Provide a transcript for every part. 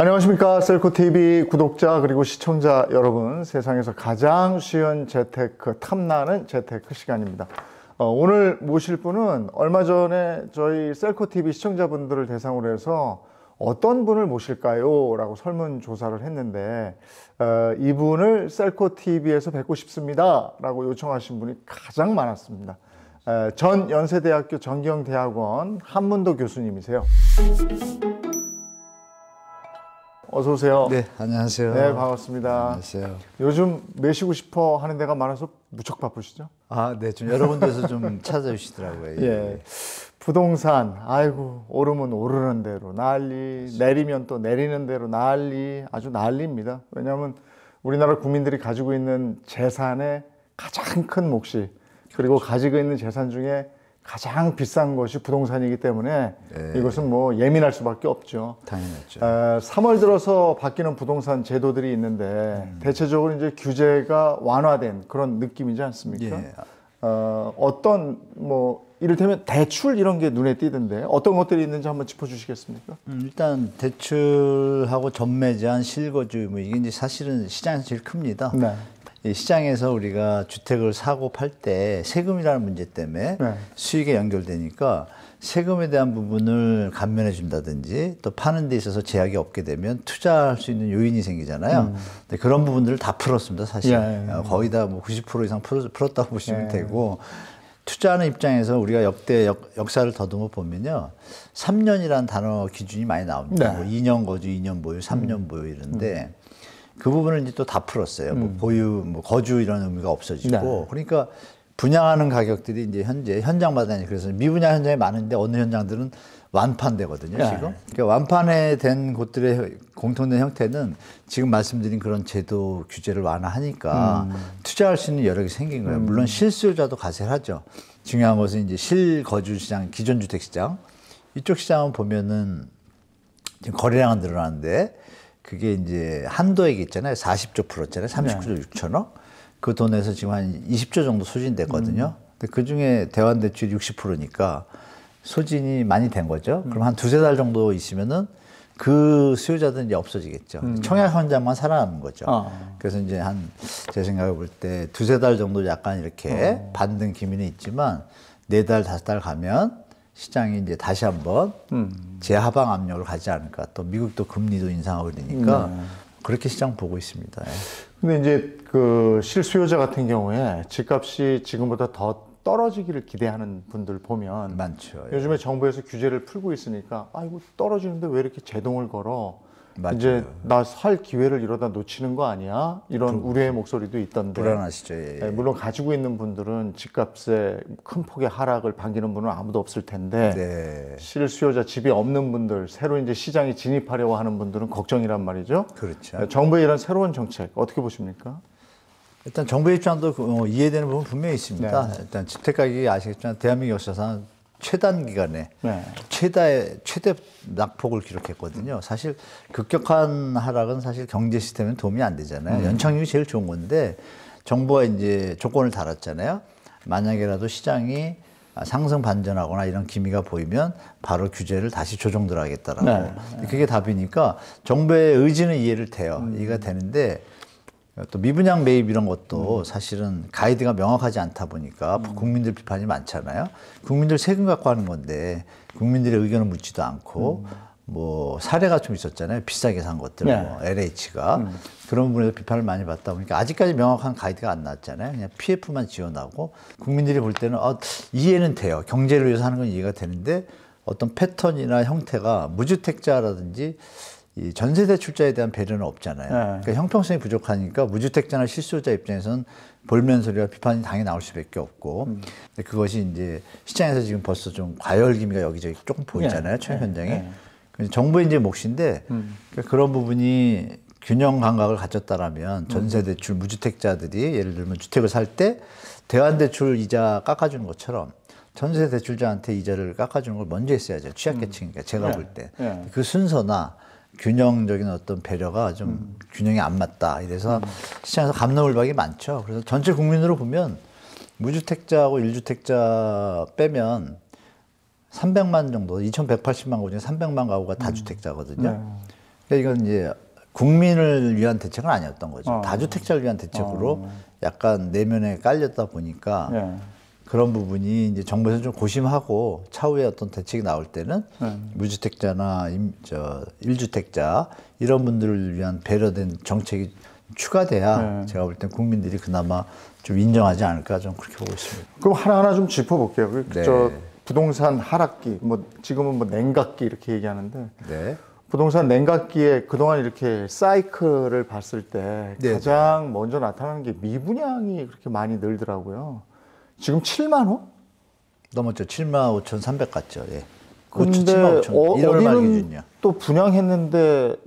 안녕하십니까. 셀코TV 구독자 그리고 시청자 여러분, 세상에서 가장 쉬운 재테크, 탐나는 재테크 시간입니다. 오늘 모실 분은 얼마 전에 저희 셀코TV 시청자분들을 대상으로 해서 어떤 분을 모실까요? 라고 설문조사를 했는데 이분을 셀코TV에서 뵙고 싶습니다 라고 요청하신 분이 가장 많았습니다. 전 연세대학교 전경대학원 한문도 교수님이세요. 어서 오세요. 네, 안녕하세요. 네, 반갑습니다. 안녕하세요. 요즘 매시고 싶어 하는 데가 많아서 무척 바쁘시죠? 네, 좀 여러 군데서 좀 찾아주시더라고요. 예. 부동산, 아이고, 오르면 오르는 대로 난리, 내리면 또 내리는 대로 난리, 아주 난리입니다. 왜냐하면 우리나라 국민들이 가지고 있는 재산의 가장 큰 몫이, 그리고 가지고 있는 재산 중에 가장 비싼 것이 부동산이기 때문에 이것은 뭐 예민할 수밖에 없죠. 당연하죠. 3월 들어서 바뀌는 부동산 제도들이 있는데 대체적으로 이제 규제가 완화된 그런 느낌이지 않습니까? 예. 어떤 뭐 이를테면 대출 이런 게 눈에 띄던데 어떤 것들이 있는지 한번 짚어주시겠습니까? 일단 대출하고 전매제한 실거주 뭐 이게 이제 사실은 시장에서 제일 큽니다. 네. 이 시장에서 우리가 주택을 사고 팔 때 세금이라는 문제 때문에 수익에 연결되니까 세금에 대한 부분을 감면해 준다든지 또 파는 데 있어서 제약이 없게 되면 투자할 수 있는 요인이 생기잖아요. 근데 그런 부분들을 다 풀었습니다, 사실. 거의 다 뭐 90% 이상 풀었다고 보시면 되고, 투자하는 입장에서 우리가 역사를 더듬어 보면요, 3년이라는 단어 기준이 많이 나옵니다. 뭐 2년 거주, 2년 보유, 3년 보유 이런데 그 부분을 이제 또 다 풀었어요. 뭐 보유, 뭐 거주 이런 의미가 없어지고. 그러니까 분양하는 가격들이 이제 현재 현장마다 그래서 미분양 현장이 많은데 어느 현장들은 완판되거든요, 지금. 그러니까 완판에 된 곳들의 공통된 형태는 지금 말씀드린 그런 제도 규제를 완화하니까 투자할 수 있는 여력이 생긴 거예요. 물론 실수요자도 가세를 하죠. 중요한 것은 이제 실거주 시장, 기존 주택 시장. 이쪽 시장은 보면은 지금 거래량은 늘어나는데 그게 이제 한도액이 있잖아요. 40조 풀었잖아요. 39조 6천억. 그 돈에서 지금 한 20조 정도 소진됐거든요. 근데 그 중에 대환대출이 60%니까 소진이 많이 된 거죠. 그럼 한 두세 달 정도 있으면은 그 수요자들은 이제 없어지겠죠. 청약 현장만 살아남는 거죠. 그래서 이제 제 생각에 볼 때 두세 달 정도 약간 이렇게 반등 기미는 있지만 4달, 5달 가면 시장이 이제 다시 한번 재하방 압력을 가지 않을까. 또 미국도 금리도 인상하고 그러니까 그렇게 시장 보고 있습니다. 근데 이제 그 실수요자 같은 경우에 집값이 지금보다 더 떨어지기를 기대하는 분들 보면 많죠. 요즘에 정부에서 규제를 풀고 있으니까 이거 떨어지는데 왜 이렇게 제동을 걸어? 맞아요. 이제 나 살 기회를 이러다 놓치는 거 아니야? 이런 우려의 목소리도 있던데. 불안하시죠. 물론 가지고 있는 분들은 집값에 큰 폭의 하락을 반기는 분은 아무도 없을 텐데 실수요자 집이 없는 분들, 새로 이제 시장에 진입하려고 하는 분들은 걱정이란 말이죠. 그렇죠. 정부의 이런 새로운 정책 어떻게 보십니까? 일단 정부의 입장도 이해되는 부분 분명히 있습니다. 일단 주택 가격이 아시겠지만 대한민국 역사상 최단기간에 최대 낙폭을 기록했거든요. 사실 급격한 하락은 사실 경제 시스템에 도움이 안 되잖아요. 연착륙이 제일 좋은 건데 정부가 이제 조건을 달았잖아요. 만약에라도 시장이 상승 반전하거나 이런 기미가 보이면 바로 규제를 다시 조정 들어가겠다라고. 그게 답이니까 정부의 의지는 이해가 되는데 또 미분양 매입 이런 것도 사실은 가이드가 명확하지 않다 보니까 국민들 비판이 많잖아요. 국민들 세금 갖고 하는 건데 국민들의 의견을 묻지도 않고 뭐 사례가 좀 있었잖아요. 비싸게 산 것들, 뭐 LH가 그런 부분에서 비판을 많이 받다 보니까 아직까지 명확한 가이드가 안 나왔잖아요. 그냥 PF만 지원하고 국민들이 볼 때는 이해는 돼요. 경제를 위해서 하는 건 이해가 되는데 어떤 패턴이나 형태가 무주택자라든지 이 전세대출자에 대한 배려는 없잖아요. 그러니까 형평성이 부족하니까 무주택자나 실수요자 입장에서는 볼멘소리와 비판이 당연히 나올 수밖에 없고, 근데 그것이 이제 시장에서 지금 벌써 좀 과열 기미가 여기저기 조금 보이잖아요. 청약 현장에. 정부의 이제 몫인데 그러니까 그런 부분이 균형 감각을 가졌다라면 전세대출 무주택자들이 예를 들면 주택을 살 때 대환대출 이자 깎아주는 것처럼 전세대출자한테 이자를 깎아주는 걸 먼저 했어야죠. 취약계층이니까 제가 볼 때 그 순서나 균형적인 어떤 배려가 좀 균형이 안 맞다. 이래서 시장에서 감론을박이 많죠. 그래서 전체 국민으로 보면 무주택자하고 1주택자 빼면 300만 정도, 2180만 가구 중에 300만 가구가 다주택자거든요. 그러니까 이건 이제 국민을 위한 대책은 아니었던 거죠. 다주택자를 위한 대책으로 약간 내면에 깔렸다 보니까 예. 그런 부분이 이제 정부에서 좀 고심하고 차후에 어떤 대책이 나올 때는 무주택자나 일주택자 이런 분들을 위한 배려된 정책이 추가돼야 제가 볼 땐 국민들이 그나마 좀 인정하지 않을까 좀 그렇게 보고 있습니다. 그럼 하나하나 좀 짚어볼게요. 네. 저 부동산 하락기, 뭐 지금은 뭐 냉각기 이렇게 얘기하는데 네. 부동산 냉각기에 그동안 이렇게 사이클을 봤을 때 네. 가장 먼저 나타나는 게 미분양이 그렇게 많이 늘더라고요. 지금 7만 호? 넘었죠. 75,300 갔죠. 예. 근데 1월 말 기준이요. 또 분양했는데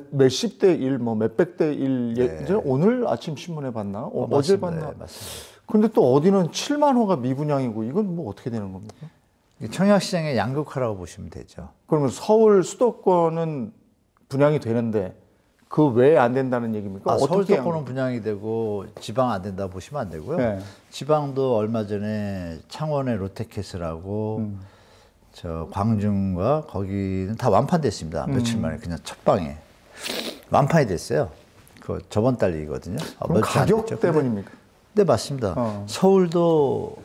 몇십 대 1, 뭐 몇백 대 1, 이제 오늘 아침 신문에 봤나? 어제 맞습니다. 봤나? 네, 맞습니다. 근데 또 어디는 7만 호가 미분양이고 이건 뭐 어떻게 되는 겁니까? 청약시장의 양극화라고 보시면 되죠. 그러면 서울 수도권은 분양이 되는데 그 외에 안 된다는 얘기입니까? 서울 어떻게 수도권은 분양이 되고 지방 안 된다 보시면 안 되고요. 네. 지방도 얼마 전에 창원의 롯데캐슬하고 저 광중과 거기는 다 완판됐습니다. 며칠 만에 그냥 첫 방에 완판이 됐어요. 그 저번 달 얘기거든요. 그럼 가격 때문입니까? 네, 맞습니다. 서울도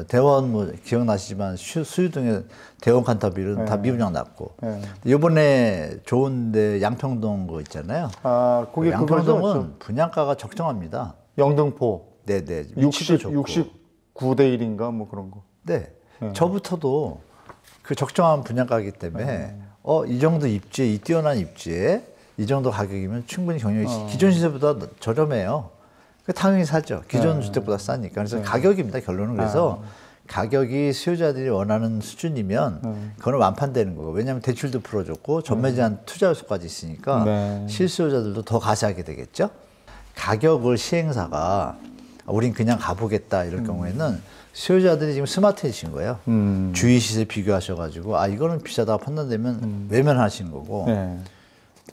대원 뭐 기억나시지만 수유동의 대원 칸타빌은 다 미분양 났고 이번에 좋은데 양평동 거 있잖아요. 거기 양평동은 분양가가 적정합니다. 영등포. 네네. 69대 1인가 뭐 그런 거. 네. 저부터도 그 적정한 분양가이기 때문에 이 정도 입지에 이 뛰어난 입지에 이 정도 가격이면 충분히 경영이 기존 시세보다 저렴해요. 당연히 사죠. 기존 주택보다 싸니까. 그래서 가격입니다. 결론은. 그래서 가격이 수요자들이 원하는 수준이면 그거는 완판되는 거고. 왜냐하면 대출도 풀어줬고 전매 제한 투자 요소까지 있으니까 실수요자들도 더 가세하게 되겠죠. 가격을 시행사가 우린 그냥 가보겠다 이럴 경우에는 수요자들이 지금 스마트해진 거예요. 주위 시세 비교하셔가지고 이거는 비싸다고 판단되면 외면하시는 거고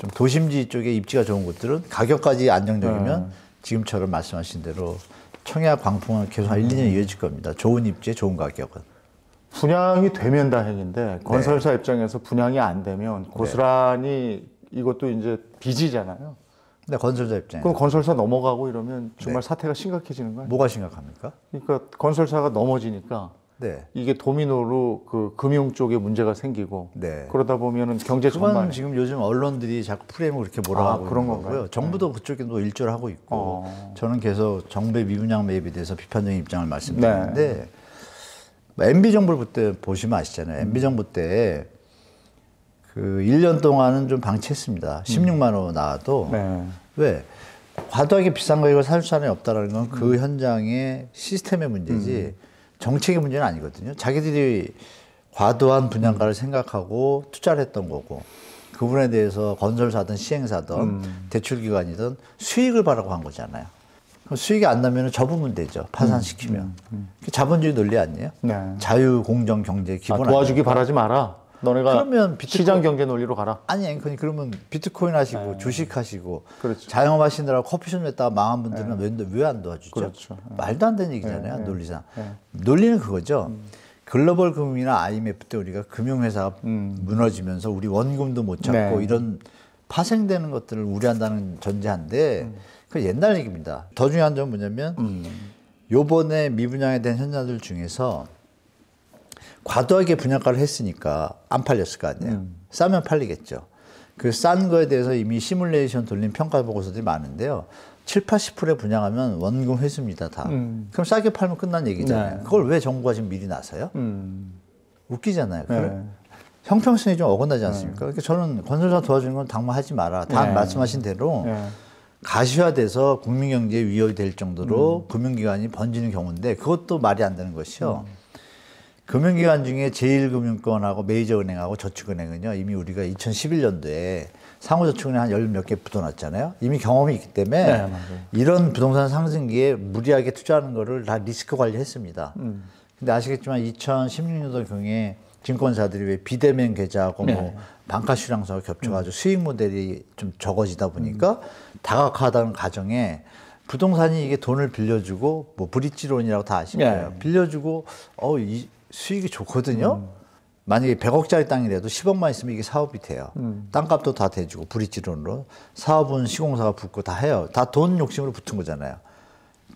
좀 도심지 쪽에 입지가 좋은 곳들은 가격까지 안정적이면 지금처럼 말씀하신 대로 청약 광풍은 계속 한 1, 2년 이어질 겁니다. 좋은 입지에 좋은 가격은. 분양이 되면 다행인데 건설사 입장에서 분양이 안 되면 고스란히 이것도 이제 빚이잖아요. 근데 건설사 입장에 그럼 건설사 넘어가고 이러면 정말 사태가 심각해지는 거예요. 뭐가 심각합니까? 그러니까 건설사가 넘어지니까 이게 도미노로 그 금융 쪽에 문제가 생기고 그러다 보면은 경제 전반에 지금 요즘 언론들이 자꾸 프레임을 그렇게 몰아가고 그런 있는 거고요. 정부도 그쪽에도 일조를 하고 있고 저는 계속 정부의 미분양 매입에 대해서 비판적인 입장을 말씀드리는데 MB 정부 때 보시면 아시잖아요. MB 정부 때 그 1년 동안은 좀 방치했습니다. 16만 원 나와도 왜? 과도하게 비싼 가격을 살 사람이 없다라는 건 그 현장의 시스템의 문제지 정책의 문제는 아니거든요. 자기들이 과도한 분양가를 생각하고 투자를 했던 거고 그 부분에 대해서 건설사든 시행사든 대출기관이든 수익을 바라고 한 거잖아요. 그럼 수익이 안 나면 접으면 되죠. 파산시키면. 자본주의 논리 아니에요? 자유, 공정, 경제 기본 도와주기 바라지 마라. 너네가 그러면 시장 경제 논리로 가라. 아니 그러면 비트코인 하시고 주식 하시고 자영업 하시느라고 커피숍 냈다가 망한 분들은 왜 안 도와주죠? 말도 안 되는 얘기잖아요. 논리상. 논리는 그거죠. 글로벌 금융이나 IMF 때 우리가 금융회사가 무너지면서 우리 원금도 못 찾고 이런 파생되는 것들을 우려한다는 전제한데 그 옛날 얘기입니다. 더 중요한 점은 뭐냐면 요번에 미분양에 대한 현장들 중에서 과도하게 분양가를 했으니까 안 팔렸을 거 아니에요. 싸면 팔리겠죠. 그 싼 거에 대해서 이미 시뮬레이션 돌린 평가 보고서들이 많은데요. 7, 80%에 분양하면 원금 회수입니다, 다. 그럼 싸게 팔면 끝난 얘기잖아요. 그걸 왜 정부가 지금 미리 나서요? 웃기잖아요. 형평성이 좀 어긋나지 않습니까? 그러니까 저는 건설사 도와주는 건 당무하지 마라. 다 말씀하신 대로 가시화돼서 국민경제에 위협이 될 정도로 금융기관이 번지는 경우인데 그것도 말이 안 되는 것이요. 금융기관 중에 제1금융권하고 메이저은행하고 저축은행은요, 이미 우리가 2011년도에 상호저축은행 한 10몇 개 붙어놨잖아요. 이미 경험이 있기 때문에 이런 부동산 상승기에 무리하게 투자하는 거를 다 리스크 관리했습니다. 근데 아시겠지만 2016년도 경에 증권사들이 왜 비대면 계좌하고 뭐 반가슈랑서가 겹쳐가지고 수익 모델이 좀 적어지다 보니까 다각화하다는 과정에 부동산이 이게 돈을 빌려주고 뭐 브릿지론이라고 다 아실 거예요. 빌려주고 이 수익이 좋거든요. 만약에 100억짜리 땅이라도 10억만 있으면 이게 사업이 돼요. 땅값도 다 대주고 브릿지론으로 사업은 시공사가 붙고 다 해요. 다 돈 욕심으로 붙은 거잖아요.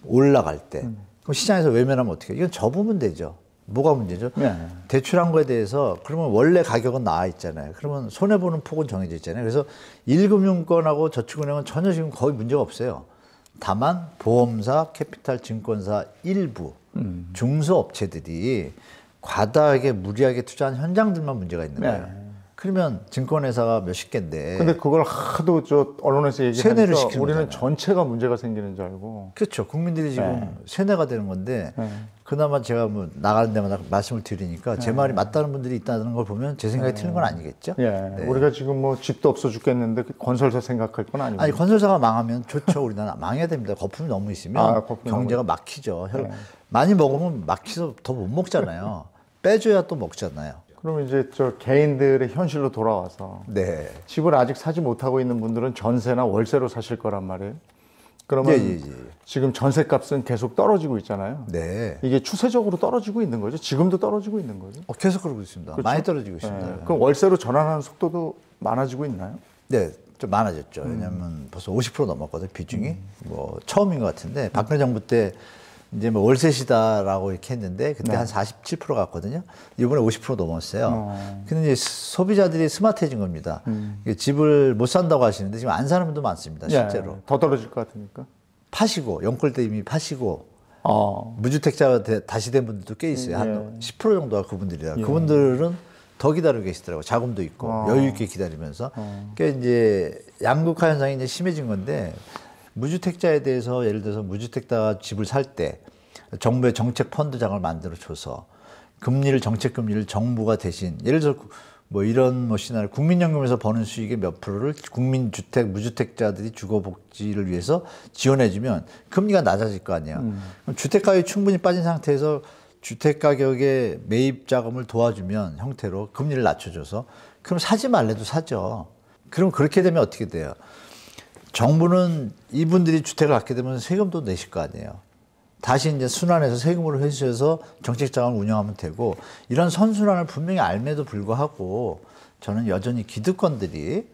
올라갈 때. 그럼 시장에서 외면하면 어떻게 해요? 이건 접으면 되죠. 뭐가 문제죠? 네. 대출한 거에 대해서 그러면 원래 가격은 나와 있잖아요. 그러면 손해보는 폭은 정해져 있잖아요. 그래서 1금융권하고 저축은행은 전혀 지금 거의 문제가 없어요. 다만 보험사, 캐피탈 증권사 일부 중소업체들이 과다하게 무리하게 투자한 현장들만 문제가 있는 거예요. 네. 그러면 증권회사가 몇십 개인데. 근데 그걸 하도 저 언론에서 세뇌를 얘기하니까 시키는 우리는 거잖아요. 전체가 문제가 생기는 줄 알고. 그렇죠. 국민들이 지금 세뇌가 되는 건데 그나마 제가 뭐 나가는 데마다 말씀을 드리니까 제 말이 맞다는 분들이 있다는 걸 보면 제 생각이 틀린 건 아니겠죠. 예. 우리가 지금 뭐 집도 없어 죽겠는데 건설사 생각할 건 아니고. 아니 건설사가 망하면 좋죠. 우리나라 망해야 됩니다. 거품이 너무 있으면 거품이 경제가 막히죠. 많이 먹으면 막히서 더 못 먹잖아요. 빼줘야 또 먹잖아요. 그럼 이제 저 개인들의 현실로 돌아와서 네. 집을 아직 사지 못하고 있는 분들은 전세나 월세로 사실 거란 말이에요. 그러면 예. 지금 전세값은 계속 떨어지고 있잖아요. 네. 이게 추세적으로 떨어지고 있는 거죠. 지금도 떨어지고 있는 거죠. 계속 그러고 있습니다. 그렇죠? 많이 떨어지고 있습니다. 예. 그럼 월세로 전환하는 속도도 많아지고 있나요? 네, 좀 많아졌죠. 왜냐하면 벌써 50% 넘었거든요, 비중이. 뭐 처음인 것 같은데 박근혜 정부 때 이제 뭐 월세시다라고 이렇게 했는데 그때 한 47% 갔거든요. 이번에 50% 넘었어요. 근데 이제 소비자들이 스마트해진 겁니다. 이게 집을 못 산다고 하시는데 지금 안 사는 분도 많습니다, 실제로. 예. 더 떨어질 것 같으니까. 파시고 연골 때 이미 파시고 무주택자가 다시 된 분들도 꽤 있어요. 한 10% 정도가 그분들이라. 그분들은 더 기다리고 계시더라고요. 자금도 있고 여유 있게 기다리면서. 그러니까 이제 양극화 현상이 이제 심해진 건데 무주택자에 대해서 예를 들어서 무주택자 집을 살 때 정부의 정책 펀드장을 만들어 줘서 정책 금리를 정부가 대신 예를 들어서 뭐 이런 뭐 시나리오 국민연금에서 버는 수익의 몇 프로를 무주택자들이 주거복지를 위해서 지원해주면 금리가 낮아질 거 아니에요. 그럼 주택가격이 충분히 빠진 상태에서 주택가격의 매입 자금을 도와주면 형태로 금리를 낮춰줘서 그럼 사지 말래도 사죠. 그럼 그렇게 되면 어떻게 돼요? 정부는 이분들이 주택을 갖게 되면 세금도 내실 거 아니에요. 다시 이제 순환해서 세금으로 회수해서 정책 자금을 운영하면 되고 이런 선순환을 분명히 알매도 불구하고 저는 여전히 기득권들이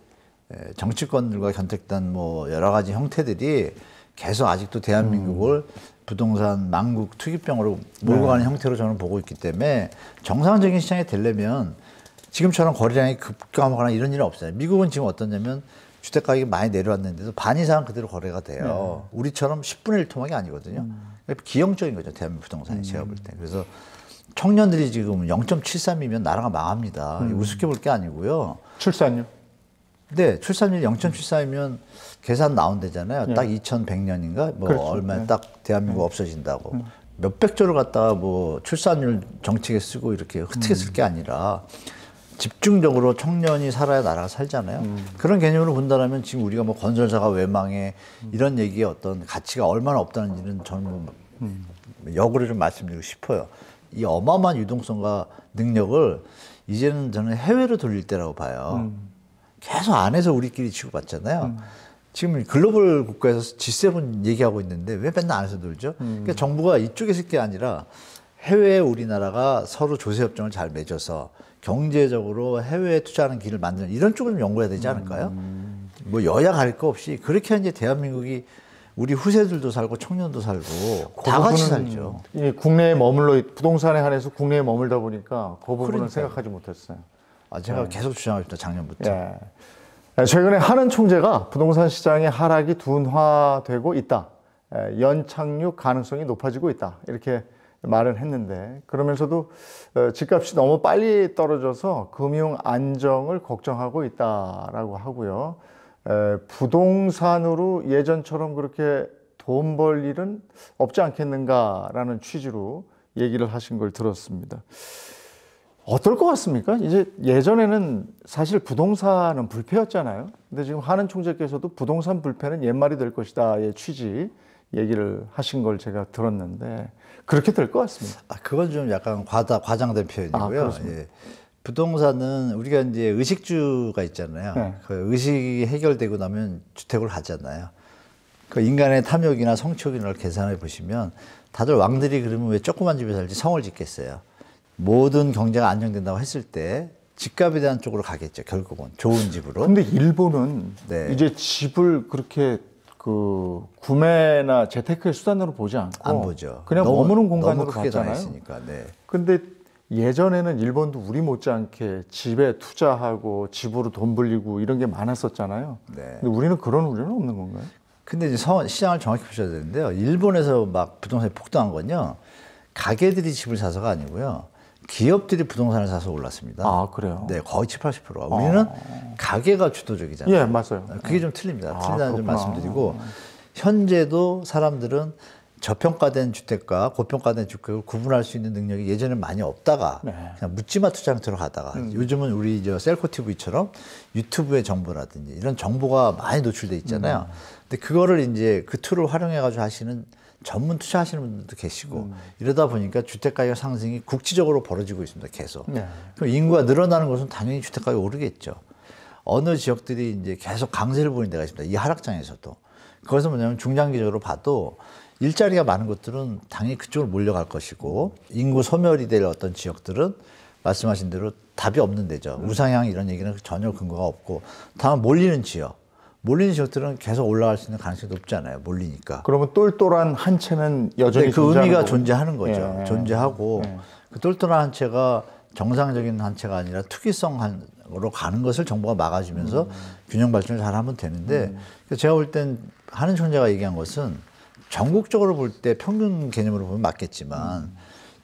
정치권들과 견택된 뭐 여러 가지 형태들이 계속 아직도 대한민국을 부동산 망국 투기병으로 몰고 가는 형태로 저는 보고 있기 때문에 정상적인 시장이 되려면 지금처럼 거래량이 급감하거나 이런 일은 없어요. 미국은 지금 어떠냐면 주택가격이 많이 내려왔는데도 반 이상은 그대로 거래가 돼요. 우리처럼 10분의 1 토막이 아니거든요. 기형적인 거죠, 대한민국 부동산이 제가 볼 때. 그래서 청년들이 지금 0.73이면 나라가 망합니다. 우습게 볼 게 아니고요. 출산율? 네, 출산율 0.73이면 계산 나온대잖아요. 딱 2100년인가? 뭐 그렇죠. 얼마에 딱 대한민국 없어진다고. 몇백조를 갖다가 뭐 출산율 정책에 쓰고 이렇게 흩게 쓸 게 아니라 집중적으로 청년이 살아야 나라가 살잖아요. 그런 개념으로 본다면 지금 우리가 뭐 건설사가 왜 망해 이런 얘기의 어떤 가치가 얼마나 없다는지는 저는 뭐 역으로 좀 말씀드리고 싶어요. 이 어마어마한 유동성과 능력을 이제는 저는 해외로 돌릴 때라고 봐요. 계속 안에서 우리끼리 치고받잖아요. 지금 글로벌 국가에서 G7 얘기하고 있는데 왜 맨날 안에서 놀죠? 그러니까 정부가 이쪽에 쓸 게 아니라 해외에 우리나라가 서로 조세협정을 잘 맺어서 경제적으로 해외에 투자하는 길을 만드는 이런 쪽을 좀 연구해야 되지 않을까요? 뭐 여야 가릴 거 없이 그렇게 이제 대한민국이 우리 후세들도 살고 청년도 살고 다 같이 살죠. 국내에 부동산에 한해서 국내에 머물다 보니까 그 부분은 그러니까요. 생각하지 못했어요. 제가 계속 주장하고 있다 작년부터. 예. 최근에 하는 총재가 부동산 시장의 하락이 둔화되고 있다. 연착륙 가능성이 높아지고 있다. 이렇게 말을 했는데 그러면서도 집값이 너무 빨리 떨어져서 금융 안정을 걱정하고 있다라고 하고요. 부동산으로 예전처럼 그렇게 돈 벌 일은 없지 않겠는가라는 취지로 얘기를 하신 걸 들었습니다. 어떨 것 같습니까? 이제 예전에는 사실 부동산은 불패였잖아요. 근데 지금 하는 총재께서도 부동산 불패는 옛말이 될 것이다의 취지 얘기를 하신 걸 제가 들었는데 그렇게 될 것 같습니다. 그건 좀 약간 과장된 표현이고요. 예. 부동산은 우리가 이제 의식주가 있잖아요. 네. 그 의식이 해결되고 나면 주택을 가잖아요. 그 인간의 탐욕이나 성취욕이나 계산해 보시면 다들 왕들이 그러면 왜 조그만 집에 살지 성을 짓겠어요. 모든 경제가 안정된다고 했을 때 집값에 대한 쪽으로 가겠죠. 결국은 좋은 집으로. 근데 일본은 네. 이제 집을 그렇게 그 구매나 재테크의 수단으로 보지 않고 안 보죠. 그냥 머무는 공간으로 너무 크게 봤잖아요. 당했으니까. 네. 근데 예전에는 일본도 우리 못지않게 집에 투자하고 집으로 돈 불리고 이런 게 많았었잖아요. 네. 근데 우리는 그런 우려는 없는 건가요? 근데 이제 시장을 정확히 보셔야 되는데요. 일본에서 막 부동산이 폭등한 건요. 가게들이 집을 사서가 아니고요. 기업들이 부동산을 사서 올랐습니다. 아, 그래요? 네, 거의 7, 80%. 우리는 가게가 주도적이잖아요. 예, 맞아요. 그게 좀 틀립니다. 아, 틀리다는 좀 그렇구나. 말씀드리고 현재도 사람들은 저평가된 주택과 고평가된 주택을 구분할 수 있는 능력이 예전에 많이 없다가 네. 그냥 묻지마 투자 형태로 가다가 요즘은 우리 셀코 TV처럼 유튜브의 정보라든지 이런 정보가 많이 노출돼 있잖아요. 근데 그거를 이제 그 툴을 활용해 가지고 하시는 전문 투자하시는 분들도 계시고 이러다 보니까 주택가격 상승이 국지적으로 벌어지고 있습니다. 계속. 네. 그럼 인구가 늘어나는 곳은 당연히 주택가격이 오르겠죠. 어느 지역들이 이제 계속 강세를 보이는 데가 있습니다. 이 하락장에서도. 그것은 뭐냐면 중장기적으로 봐도 일자리가 많은 곳들은 당연히 그쪽으로 몰려갈 것이고 인구 소멸이 될 어떤 지역들은 말씀하신 대로 답이 없는 데죠. 우상향 이런 얘기는 전혀 근거가 없고 다만 몰리는 지역들은 계속 올라갈 수 있는 가능성이 높잖아요. 몰리니까. 그러면 똘똘한 한 채는 여전히 네, 그 존재하는 의미가 거고. 존재하는 거죠. 예. 존재하고 그 똘똘한 한 채가 정상적인 한 채가 아니라 투기성으로 가는 것을 정부가 막아주면서 균형 발전을 잘하면 되는데 제가 볼 땐 한은 총재가 얘기한 것은 전국적으로 볼 때 평균 개념으로 보면 맞겠지만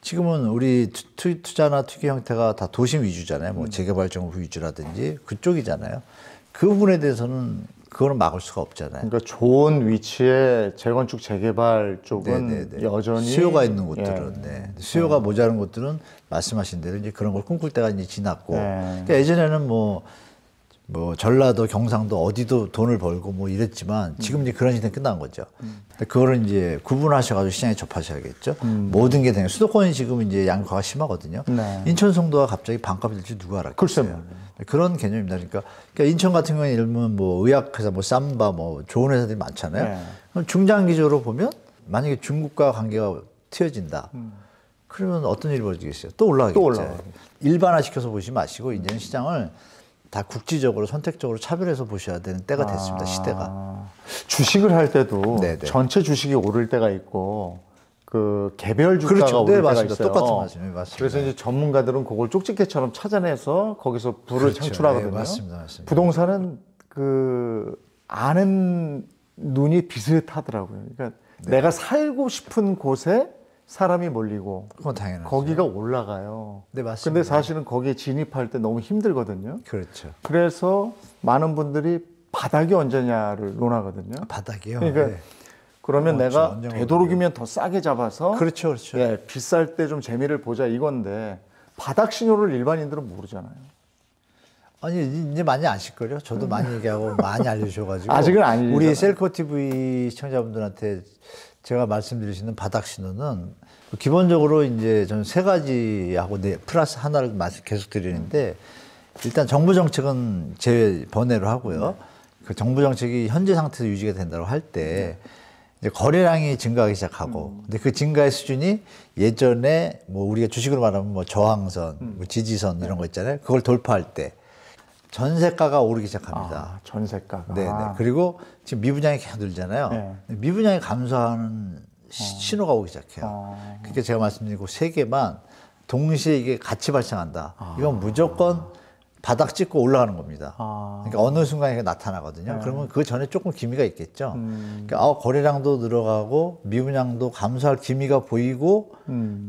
지금은 우리 투자나 투기 형태가 다 도심 위주잖아요. 뭐 재개발정 위주라든지 그쪽이잖아요. 그 부분에 대해서는 그거는 막을 수가 없잖아요. 그러니까 좋은 위치에 재건축 재개발 쪽은 네네네. 여전히 수요가 있는 곳들은 예. 네. 수요가 모자른 곳들은 말씀하신 대로 이제 그런 걸 꿈꿀 때가 이제 지났고 그러니까 예전에는 뭐 전라도 경상도 어디도 돈을 벌고 뭐 이랬지만 지금 이제 그런 시대는 끝난 거죠. 근데 그거를 이제 구분하셔가지고 시장에 접하셔야겠죠. 모든 게 수도권이 지금 이제 양극화가 심하거든요. 네. 인천 송도가 갑자기 반값이 될지 누가 알았겠어요. 글쎄요. 그런 개념입니다. 그러니까 인천 같은 경우에 예를 들면 뭐 의약회사, 뭐 삼바, 뭐 좋은 회사들이 많잖아요. 네. 그럼 중장기적으로 보면 만약에 중국과 관계가 트여진다. 그러면 어떤 일이 벌어지겠어요? 또 올라가겠죠. 또 올라가겠죠. 일반화시켜서 보지 마시고 이제는 시장을 다 국지적으로 선택적으로 차별해서 보셔야 되는 때가 됐습니다. 시대가. 주식을 할 때도 네네. 전체 주식이 오를 때가 있고 그 개별 주가가 그렇죠. 오를 네, 때가 맞습니다. 있어요. 똑같은 말씀이에요. 맞습니다. 그래서 이제 전문가들은 그걸 쪽집게처럼 찾아내서 거기서 불을 그렇죠. 창출하거든요. 네, 맞습니다. 부동산은 그 아는 눈이 비슷하더라고요. 그러니까 네. 내가 살고 싶은 곳에 사람이 몰리고 그건 당연하죠. 거기가 올라가요. 네, 맞습니다. 근데 사실은 거기에 진입할 때 너무 힘들거든요. 그렇죠. 그래서 많은 분들이 바닥이 언제냐를 논하거든요. 바닥이요. 그러니까 네. 그러면 그렇죠. 내가 언제 되도록이면 더 싸게 잡아서 그렇죠, 그렇죠. 예, 비쌀 때 좀 재미를 보자 이건데 바닥 신호를 일반인들은 모르잖아요. 아니 이제 많이 아실걸요? 저도 많이 얘기하고 많이 알려주셔가지고 아직은 아니죠. 우리 셀코 TV 시청자분들한테 제가 말씀드릴 수 있는 바닥 신호는 기본적으로 이제 저는 세 가지하고 플러스 하나를 계속 드리는데 일단 정부 정책은 제 번외로 하고요. 그 정부 정책이 현재 상태에서 유지가 된다고 할 때 이제 거래량이 증가하기 시작하고 근데 그 증가의 수준이 예전에 뭐 우리가 주식으로 말하면 뭐 저항선, 뭐 지지선 이런 거 있잖아요. 그걸 돌파할 때 전세가가 오르기 시작합니다. 아, 전세가가. 네네. 그리고 지금 미분양이 계속 늘잖아요. 네. 미분양이 감소하는 신호가 오기 시작해요. 그러니까 제가 말씀드린 세 개만 동시에 이게 같이 발생한다. 이건 무조건 바닥 찍고 올라가는 겁니다. 그러니까 어느 순간에 이게 나타나거든요. 그러면 그 전에 조금 기미가 있겠죠. 그러니까 거래량도 늘어가고 미분양도 감소할 기미가 보이고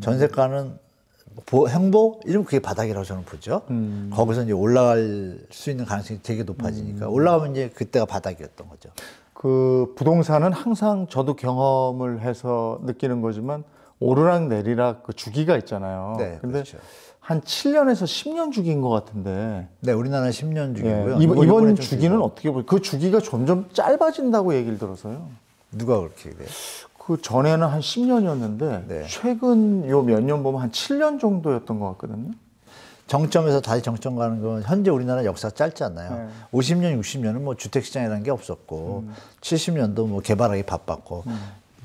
전세가는 행보? 이러면 그게 바닥이라고 저는 보죠. 거기서 이제 올라갈 수 있는 가능성이 되게 높아지니까 올라가면 이제 그때가 바닥이었던 거죠. 그 부동산은 항상 저도 경험을 해서 느끼는 거지만 오르락 내리락 그 주기가 있잖아요. 네, 근데 그렇죠. 한 7년에서 10년 주기인 것 같은데. 네, 우리나라는 10년 주기고요. 예, 이번 이번에 좀 주기는 길죠. 어떻게 보세요? 그 주기가 점점 짧아진다고 얘기를 들어서요. 누가 그렇게 그래요? 그 전에는 한 10년이었는데 네. 최근 요 몇 년 보면 한 7년 정도였던 것 같거든요. 정점에서 다시 정점 가는 건 현재 우리나라 역사가 짧지 않나요? 네. 50년, 60년은 뭐 주택시장이라는 게 없었고 70년도 뭐 개발하기 바빴고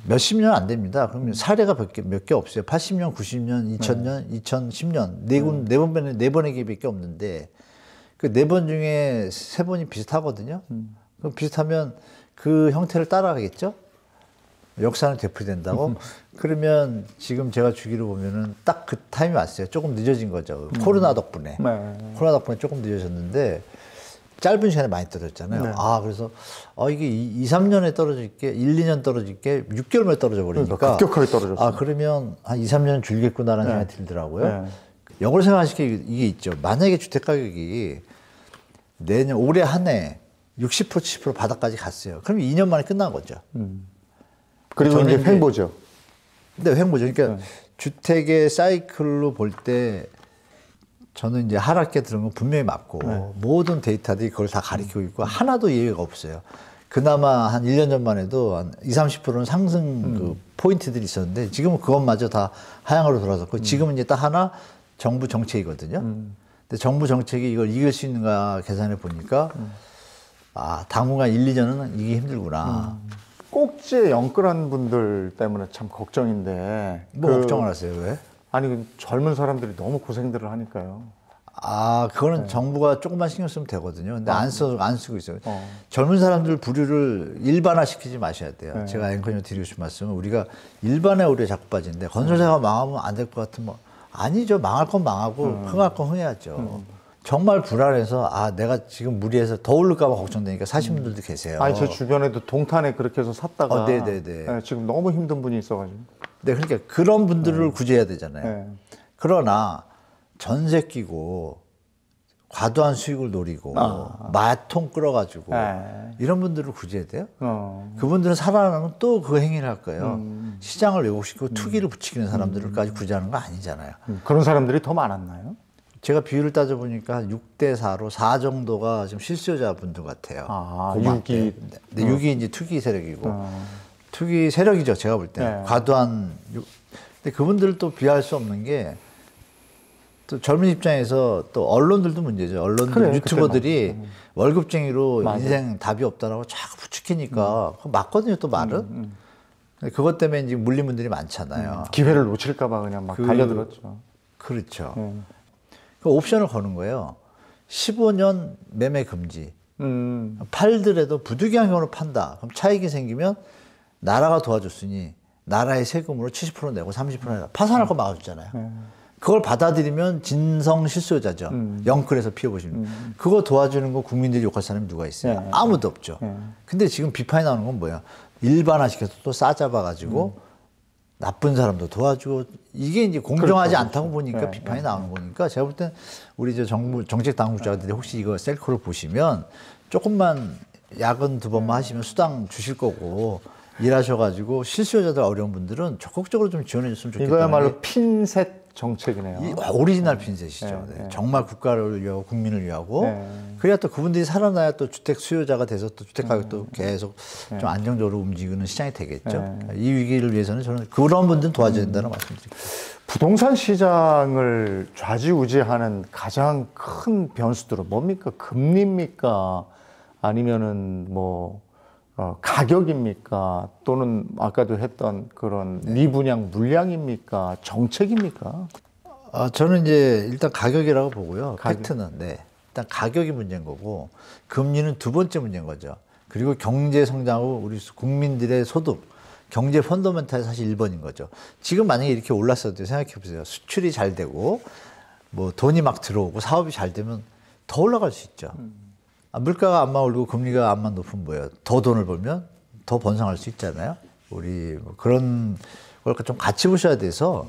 몇십 년 안 됩니다. 그러면 사례가 몇 개 없어요. 80년, 90년, 2000년, 2010년 네 번의 기회밖에 없는데 그 네 번 중에 세 번이 비슷하거든요. 그럼 비슷하면 그 형태를 따라가겠죠. 역사는 되풀이된다고. 그러면 지금 제가 주기로 보면은 딱 그 타임이 왔어요. 조금 늦어진 거죠. 코로나 덕분에. 코로나 덕분에 조금 늦어졌는데 짧은 시간에 많이 떨어졌잖아요. 네. 그래서 이게 2, 3년에 떨어질 게 1, 2년 떨어질 게 6개월 만에 떨어져 버리니까. 그러니까 급격하게 떨어졌어요. 그러면 한 2, 3년 줄겠구나라는 생각이 들더라고요. 네. 역으로 생각하실 게 이게 있죠. 만약에 주택 가격이 올해 한 해 60%, 70% 바닥까지 갔어요. 그럼 2년 만에 끝난 거죠. 그리고 이제 횡보죠. 네, 횡보죠. 그러니까 주택의 사이클로 볼 때 저는 이제 하락에 들은 건 분명히 맞고 모든 데이터들이 그걸 다 가리키고 있고 하나도 예외가 없어요. 그나마 한 1년 전만 해도 한 20, 30%는 상승 그 포인트들이 있었는데 지금은 그것마저 다 하향으로 돌아섰고 지금은 이제 딱 하나 정부 정책이거든요. 근데 정부 정책이 이걸 이길 수 있는가 계산해 보니까 당분간 1, 2년은 이게 힘들구나. 꼭지에 영끌한 분들 때문에 참 걱정인데. 걱정을 하세요, 왜? 아니, 젊은 사람들이 너무 고생들을 하니까요. 그거는 정부가 조금만 신경 쓰면 되거든요. 근데 안 쓰고 있어요. 젊은 사람들 부류를 일반화시키지 마셔야 돼요. 제가 앵커님 드리고 싶은 말씀은 우리가 일반의 오류에 자꾸 빠지는데 건설사가 망하면 안 될 것 같으면 아니죠. 망할 건 망하고 흥할 건 흥해야죠. 정말 불안해서 내가 지금 무리해서 더 오를까 봐 걱정되니까 사신 분들도 계세요. 아니, 제 주변에도 동탄에 그렇게 해서 샀다가 네네네. 지금 너무 힘든 분이 있어가지고. 네, 그러니까 그런 분들을 구제해야 되잖아요. 그러나 전세 끼고 과도한 수익을 노리고 마통 끌어가지고 이런 분들을 구제해야 돼요. 그분들은 살아나면 또 그 행위를 할 거예요. 시장을 왜곡시키고 투기를 부추기는 사람들까지 구제하는 거 아니잖아요. 그런 사람들이 더 많았나요? 제가 비율을 따져보니까 한 6대4로 4 정도가 지금 실수요자분들 같아요. 6이. 네, 6이 이제 투기 세력이고. 투기 세력이죠, 제가 볼 때. 과도한. 근데 그분들을 또 비할 수 없는 게 또 젊은 입장에서 또 언론들도 문제죠. 언론들, 유튜버들이 월급쟁이로 인생 답이 없다라고 자꾸 부추기니까 그거 맞거든요, 또 말은. 그것 때문에 이제 물린 분들이 많잖아요. 기회를 놓칠까봐 그냥 막 달려들었죠. 그렇죠. 그 옵션을 거는 거예요. 15년 매매 금지. 팔더라도 부득이한 판다. 그럼 차익이 생기면 나라가 도와줬으니 나라의 세금으로 70% 내고 30% 내고 파산할 거 막아주잖아요. 그걸 받아들이면 진성 실수요자죠. 영끌에서 피해보시면. 그거 도와주는 거 국민들이 욕할 사람이 누가 있어요? 아무도 없죠. 근데 지금 비판이 나오는 건 뭐야? 일반화시켜서 또 싸잡아가지고 나쁜 사람도 도와주고 이게 이제 공정하지 않다고 보니까 비판이 나오는 거니까 제가 볼 땐 우리 정부 정책 당국자들이 혹시 이거 셀코를 보시면 조금만 야근 2번만 하시면 수당 주실 거고 일하셔가지고 실수요자들 어려운 분들은 적극적으로 좀 지원해 줬으면 좋겠다. 이거야말로 핀셋 정책이네요. 오리지널 핀셋이죠. 정말 국가를 위하고 국민을 위하고 그래야 또 그분들이 살아나야 또 주택 수요자가 돼서 또 주택 가격도 계속 좀 안정적으로 움직이는 시장이 되겠죠. 이 위기를 위해서는 저는 그런 분들은 도와줘야 된다는 말씀드립니다. 부동산 시장을 좌지우지하는 가장 큰 변수들은 뭡니까? 금리입니까? 아니면은 가격입니까? 또는 아까도 했던 그런 미분양 물량입니까? 정책입니까? 저는 이제 일단 가격이라고 보고요. 팩트는 일단 가격이 문제인 거고 금리는 두 번째 문제인 거죠. 그리고 경제 성장하고 우리 국민들의 소득, 경제 펀더멘탈이 사실 1번인 거죠. 지금 만약에 이렇게 올랐어도 생각해 보세요. 수출이 잘 되고 돈이 막 들어오고 사업이 잘 되면 더 올라갈 수 있죠. 물가가 안만 오르고 금리가 안만 높으면 뭐예요? 더 돈을 벌면 더 번성할 수 있잖아요. 우리 그런 걸 좀 같이 보셔야 돼서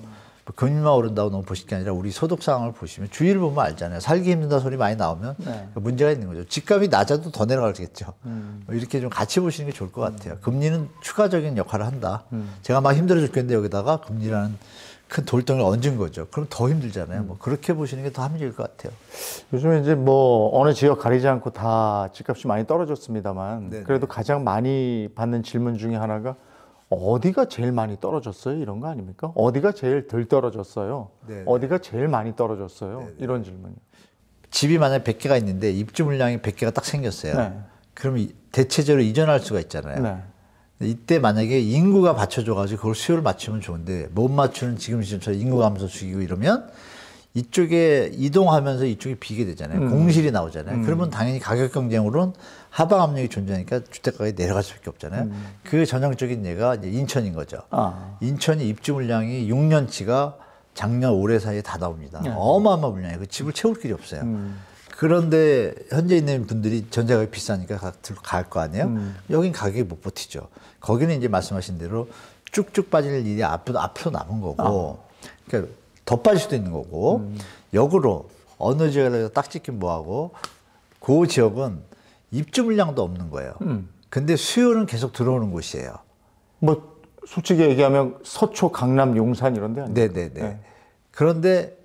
금리만 오른다고 너무 보실 게 아니라 우리 소득 상황을 보시면 주위를 보면 알잖아요. 살기 힘든다 소리 많이 나오면 문제가 있는 거죠. 집값이 낮아도 더 내려가겠죠. 이렇게 좀 같이 보시는 게 좋을 것 같아요. 금리는 추가적인 역할을 한다. 제가 막 힘들어 죽겠는데 여기다가 금리라는 큰 돌덩이를 얹은 거죠. 그럼 더 힘들잖아요. 그렇게 보시는 게 더 합리적일 것 같아요. 요즘에 이제 어느 지역 가리지 않고 다 집값이 많이 떨어졌습니다만 그래도 가장 많이 받는 질문 중에 하나가 어디가 제일 많이 떨어졌어요? 이런 거 아닙니까? 어디가 제일 덜 떨어졌어요? 어디가 제일 많이 떨어졌어요? 이런 질문이요. 집이 만약에 100개가 있는데 입주 물량이 100개가 딱 생겼어요. 그럼 대체적으로 이전할 수가 있잖아요. 이때 만약에 인구가 받쳐줘가지고 그걸 수요를 맞추면 좋은데 못 맞추는 지금 시점처럼 인구 감소 죽이고 이러면 이쪽에 이동하면서 이쪽에 비게 되잖아요. 공실이 나오잖아요. 그러면 당연히 가격 경쟁으로는 하방 압력이 존재하니까 주택 가격이 내려갈 수밖에 없잖아요. 그 전형적인 예가 이제 인천인 거죠. 인천이 입주 물량이 6년치가 작년 올해 사이에 다 나옵니다. 어마어마한 물량이에요. 그 집을 채울 길이 없어요. 그런데 현재 있는 분들이 전세가격이 비싸니까 갈 거 아니에요? 여긴 가격이 못 버티죠. 거기는 이제 말씀하신 대로 쭉쭉 빠질 일이 앞으로 남은 거고, 그러니까 더 빠질 수도 있는 거고, 역으로 어느 지역에서 딱 찍긴 뭐하고, 그 지역은 입주 물량도 없는 거예요. 근데 수요는 계속 들어오는 곳이에요. 뭐 솔직히 얘기하면 서초, 강남, 용산 이런 데 아니에요? 네네네. 네. 그런데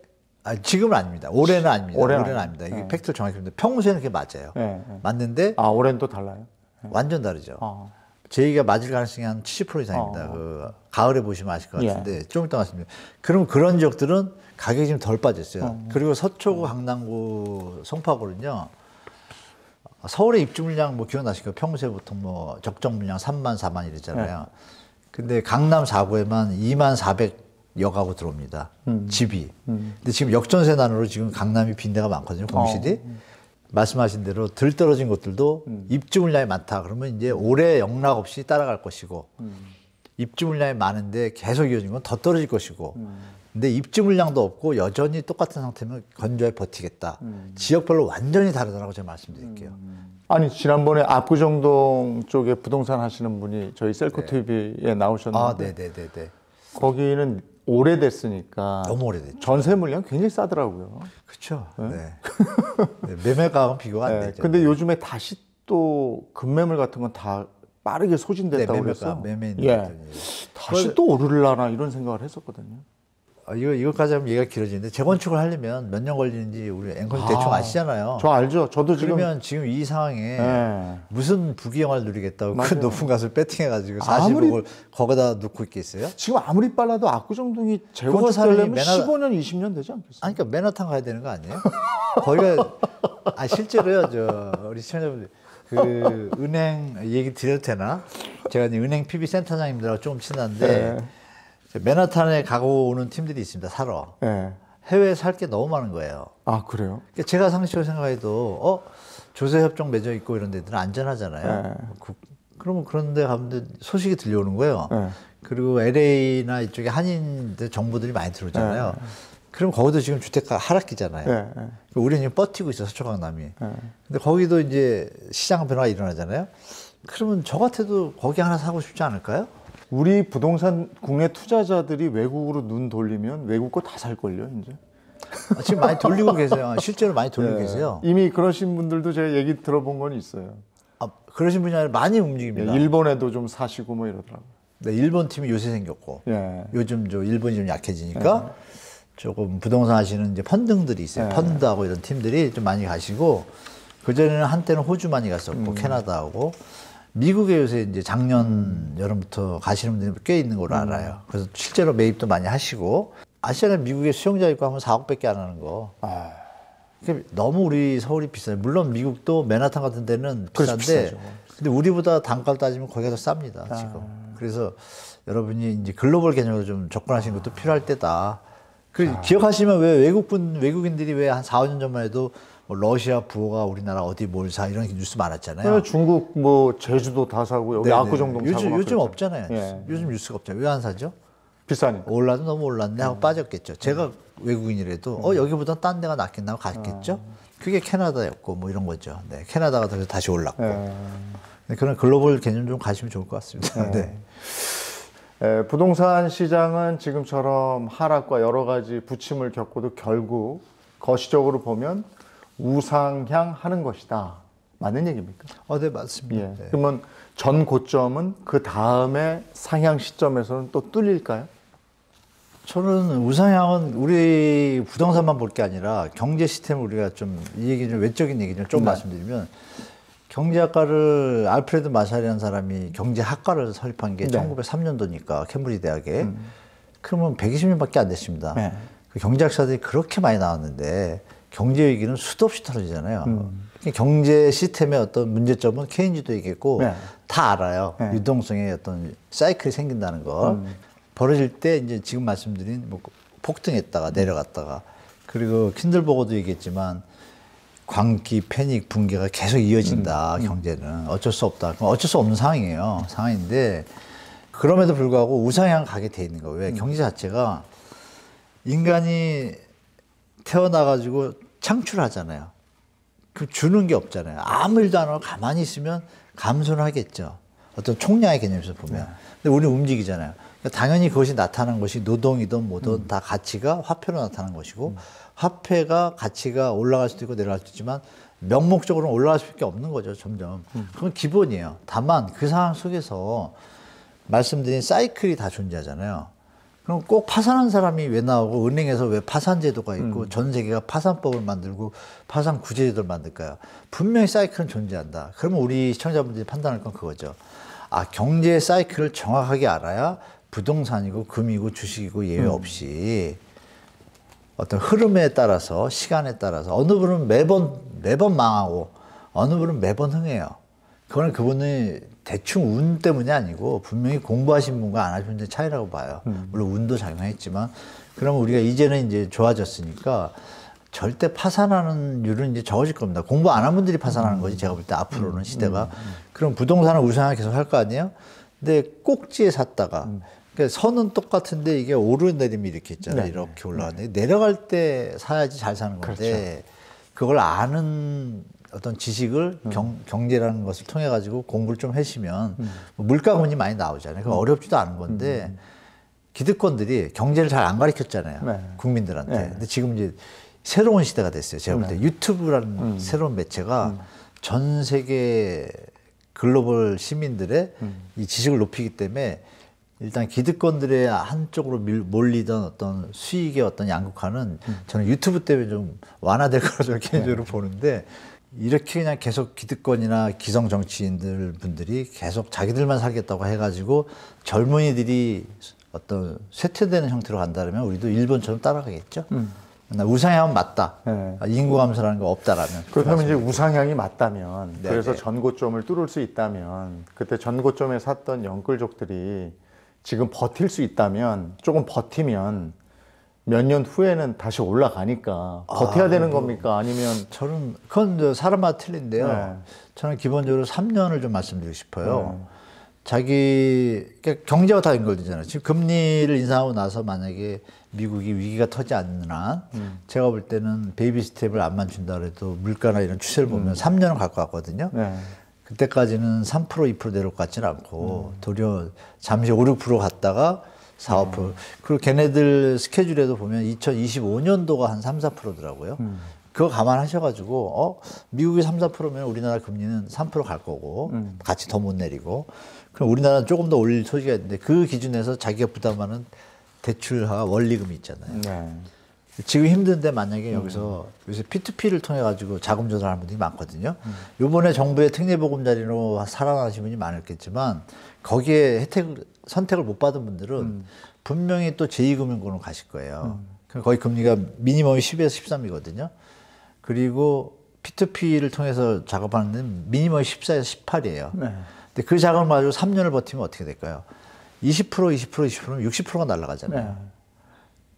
지금은 아닙니다. 올해는 아닙니다. 올해는 아닙니다. 이게 팩트를 정확히 보는데 평소에는 그게 맞아요. 맞는데 올해는 또 달라요? 완전 다르죠. 저희가 맞을 가능성이 한 70% 이상입니다. 그 가을에 보시면 아실 것 같은데 좀 이따 말씀드릴게요. 그럼 그런 지역들은 가격이 좀 덜 빠졌어요. 그리고 서초구, 강남구, 송파구는요. 서울의 입주 물량 뭐 기억나실 거예요. 평소에 보통 뭐 적정 물량 3만, 4만 이랬잖아요. 근데 강남 4구에만 2만 400여 가구 들어옵니다. 집이. 근데 지금 역전세 난으로 지금 강남이 빈 데가 많거든요. 공실이. 말씀하신 대로 들 떨어진 것들도 입주 물량이 많다. 그러면 이제 올해 영락 없이 따라갈 것이고 입주 물량이 많은데 계속 이어진 건 더 떨어질 것이고 근데 입주 물량도 없고 여전히 똑같은 상태면 건조해 버티겠다. 지역별로 완전히 다르다고 제가 말씀드릴게요. 아니 지난번에 압구정동 쪽에 부동산 하시는 분이 저희 셀코 TV에 나오셨는데 네네네. 거기는 오래됐으니까 너무 오래됐죠. 전세 물량 굉장히 싸더라고요. 그렇죠. 네. 매매가하고 비교가 안 되죠. 근데 요즘에 다시 또 급매물 같은 건 다 빠르게 소진됐다고 그래서 다시 또 오르려나 이런 생각을 했었거든요. 이거까지 하면 얘기가 길어지는데 재건축을 하려면 몇 년 걸리는지 우리 앵커님 대충 아시잖아요. 저 알죠. 저도 그러면 지금 이 상황에 무슨 부귀영화를 누리겠다고 큰 높은 값을 배팅해가지고 40억을 거기다 놓고 있겠어요? 지금 아무리 빨라도 압구정동이 재건축하려면 15년, 20년 되지 않겠어요? 그러니까 맨하탄 가야 되는 거 아니에요? 거기가 실제로요. 우리 시청자분들 그 은행 얘기 드려도 되나? 제가 이제 은행 PB 센터장님들하고 조금 친한데 맨하탄에 가고 오는 팀들이 있습니다. 사러. 해외에 살 게 너무 많은 거예요. 아, 그래요? 그러니까 제가 상식적으로 생각해도 조세협정 맺어 있고 이런 데들은 안전하잖아요. 그러면 그런 데 가면 소식이 들려오는 거예요. 그리고 LA나 이쪽에 한인들 정보들이 많이 들어오잖아요. 그럼 거기도 지금 주택가 하락기잖아요. 우리는 버티고 있어요. 서초강남이. 근데 거기도 이제 시장 변화가 일어나잖아요. 그러면 저 같아도 거기 하나 사고 싶지 않을까요? 우리 부동산 국내 투자자들이 외국으로 눈 돌리면 외국 거 다 살걸요, 이제. 지금 많이 돌리고 계세요. 실제로 많이 돌리고 계세요. 이미 그러신 분들도 제가 얘기 들어본 건 있어요. 그러신 분이 아니라 많이 움직입니다. 일본에도 좀 사시고 뭐 이러더라고요. 네, 일본 팀이 요새 생겼고 요즘 일본이 좀 약해지니까 조금 부동산 하시는 이제 펀딩들이 있어요. 펀드하고 이런 팀들이 좀 많이 가시고 그전에는 한때는 호주 많이 갔었고 캐나다하고 미국에 요새 이제 작년 여름부터 가시는 분들이 꽤 있는 걸로 알아요. 그래서 실제로 매입도 많이 하시고 아시아나 미국에 수용자 있고 하면 4억밖에 안 하는 거. 너무 우리 서울이 비싸요. 물론 미국도 맨하탄 같은 데는 비싼데 근데 우리보다 단가를 따지면 거기가 더 쌉니다. 지금. 그래서 여러분이 이제 글로벌 개념으로 좀 접근하시는 것도 필요할 때다. 기억하시면 왜 외국인들이 왜 한 4, 5년 전만 해도 뭐 러시아 부호가 우리나라 어디 뭘 사 이런 뉴스 많았잖아요. 중국 뭐 제주도 다 사고 여기 압구정동 사고 요즘 없잖아요. 요즘 뉴스가 없잖아요. 왜 안 사죠? 비싸니까. 올라도 너무 올랐네 하고 빠졌겠죠. 제가 외국인이라도 여기보다 딴 데가 낫겠나 하고 갔겠죠. 그게 캐나다였고 뭐 이런 거죠. 네, 캐나다가 다시 올랐고. 그런 글로벌 개념 좀 가시면 좋을 것 같습니다. 부동산 시장은 지금처럼 하락과 여러 가지 부침을 겪고도 결국 거시적으로 보면 우상향 하는 것이다. 맞는 얘기입니까? 네, 맞습니다. 네. 그러면 전 고점은 그 다음에 상향 시점에서는 또 뚫릴까요? 저는 우상향은 우리 부동산만 볼 게 아니라 경제 시스템을 우리가 좀 이 얘기 좀 외적인 얘기 좀 말씀드리면 경제학과를 알프레드 마샬이라는 사람이 경제학과를 설립한 게 1903년도니까 캠브리지 대학에 그러면 120년밖에 안 됐습니다. 그 경제학자들이 그렇게 많이 나왔는데 경제 위기는 수도 없이 터지잖아요. 경제 시스템의 어떤 문제점은 케인즈도 얘기했고 네. 다 알아요. 네. 유동성의 어떤 사이클이 생긴다는 걸. 벌어질 때 이제 지금 말씀드린 뭐 폭등했다가 내려갔다가 그리고 킨들버거도 얘기했지만 광기, 패닉, 붕괴가 계속 이어진다. 경제는 어쩔 수 없다. 그럼 어쩔 수 없는 상황이에요. 상황인데 그럼에도 불구하고 우상향 가게 돼 있는 거예요. 왜? 경제 자체가 인간이 태어나가지고 창출하잖아요. 그 주는 게 없잖아요. 아무 일도 안 하고 가만히 있으면 감소는 하겠죠. 어떤 총량의 개념에서 보면. 근데 우리는 움직이잖아요. 그러니까 당연히 그것이 나타난 것이 노동이든 뭐든 다 가치가 화폐로 나타난 것이고 화폐가 가치가 올라갈 수도 있고 내려갈 수도 있지만 명목적으로는 올라갈 수밖에 없는 거죠. 점점. 그건 기본이에요. 다만 그 상황 속에서 말씀드린 사이클이 다 존재하잖아요. 그럼 꼭 파산한 사람이 왜 나오고 은행에서 왜 파산 제도가 있고 전 세계가 파산법을 만들고 파산 구제 제도를 만들까요? 분명히 사이클은 존재한다. 그러면 우리 시청자분들이 판단할 건 그거죠. 아, 경제 사이클을 정확하게 알아야 부동산이고 금이고 주식이고 예외 없이 어떤 흐름에 따라서 시간에 따라서 어느 분은 매번 망하고 어느 분은 매번 흥해요. 그거는 그분이 대충 운 때문이 아니고 분명히 공부하신 분과 안 하신 분의 차이라고 봐요. 물론 운도 작용했지만 그러면 우리가 이제는 이제 좋아졌으니까 절대 파산하는 율은 이제 적어질 겁니다. 공부 안 한 분들이 파산하는 거지 제가 볼 때 앞으로는 시대가. 그럼 부동산을 우상향 계속 할 거 아니에요? 근데 꼭지에 샀다가 그러니까 선은 똑같은데 이게 오르내림이 이렇게 있잖아요. 네. 이렇게 올라가는데 내려갈 때 사야지 잘 사는 건데 그걸 아는 어떤 지식을 경제라는 것을 통해 가지고 공부를 좀 하시면 뭐 물가군이 많이 나오잖아요. 그거 어렵지도 않은 건데 기득권들이 경제를 잘 안 가르쳤잖아요. 네. 국민들한테. 네. 근데 지금 이제 새로운 시대가 됐어요. 제가 볼 때 유튜브라는 새로운 매체가 전 세계 글로벌 시민들의 이 지식을 높이기 때문에 일단 기득권들의 한쪽으로 몰리던 어떤 수익의 어떤 양극화는 저는 유튜브 때문에 좀 완화될 거라고 저는 개인적으로 보는데 이렇게 그냥 계속 기득권이나 기성 정치인들 분들이 계속 자기들만 살겠다고 해가지고 젊은이들이 어떤 쇠퇴되는 형태로 간다면 우리도 일본처럼 따라가겠죠. 우상향은 맞다. 네. 인구 감소라는 거 없다라면. 그렇다면 이제 우상향이 맞다면 네, 그래서 네. 전고점을 뚫을 수 있다면 그때 전고점에 샀던 영끌족들이 지금 버틸 수 있다면 조금 버티면 몇 년 후에는 다시 올라가니까 버텨야 되는 겁니까? 아니면 저는 그건 사람마다 틀린데요. 네. 저는 기본적으로 3년을 좀 말씀드리고 싶어요. 그러니까 경제와 다 연결되잖아요. 지금 금리를 인상하고 나서 만약에 미국이 위기가 터지지 않는 한 제가 볼 때는 베이비 스텝을 안 맞춘다 그래도 물가나 이런 추세를 보면 3년은 갈 것 같거든요. 네. 그때까지는 3% 2% 내려올 것 같지는 않고 도리어 잠시 5, 6% 갔다가 4, 5%. 그리고 걔네들 스케줄에도 보면 2025년도가 한 3, 4%더라고요. 그거 감안하셔가지고 미국이 3, 4%면 우리나라 금리는 3% 갈 거고 같이 더 못 내리고 그럼 우리나라는 조금 더 올릴 소지가 있는데 그 기준에서 자기가 부담하는 대출과 원리금이 있잖아요. 네. 지금 힘든데 만약에 여기서 요새 P2P를 통해 가지고 자금 조달하는 분들이 많거든요. 요번에 정부의 특례보금자리로 살아나신 분이 많았겠지만 거기에 선택을 못 받은 분들은 분명히 또 제2금융권으로 가실 거예요. 거의 금리가 미니멈이 10에서 13이거든요. 그리고 P2P를 통해서 작업하는 데는 미니멈이 14에서 18이에요. 네. 근데 그 자금을 가지고 3년을 버티면 어떻게 될까요? 20%면 60%가 날아가잖아요. 네.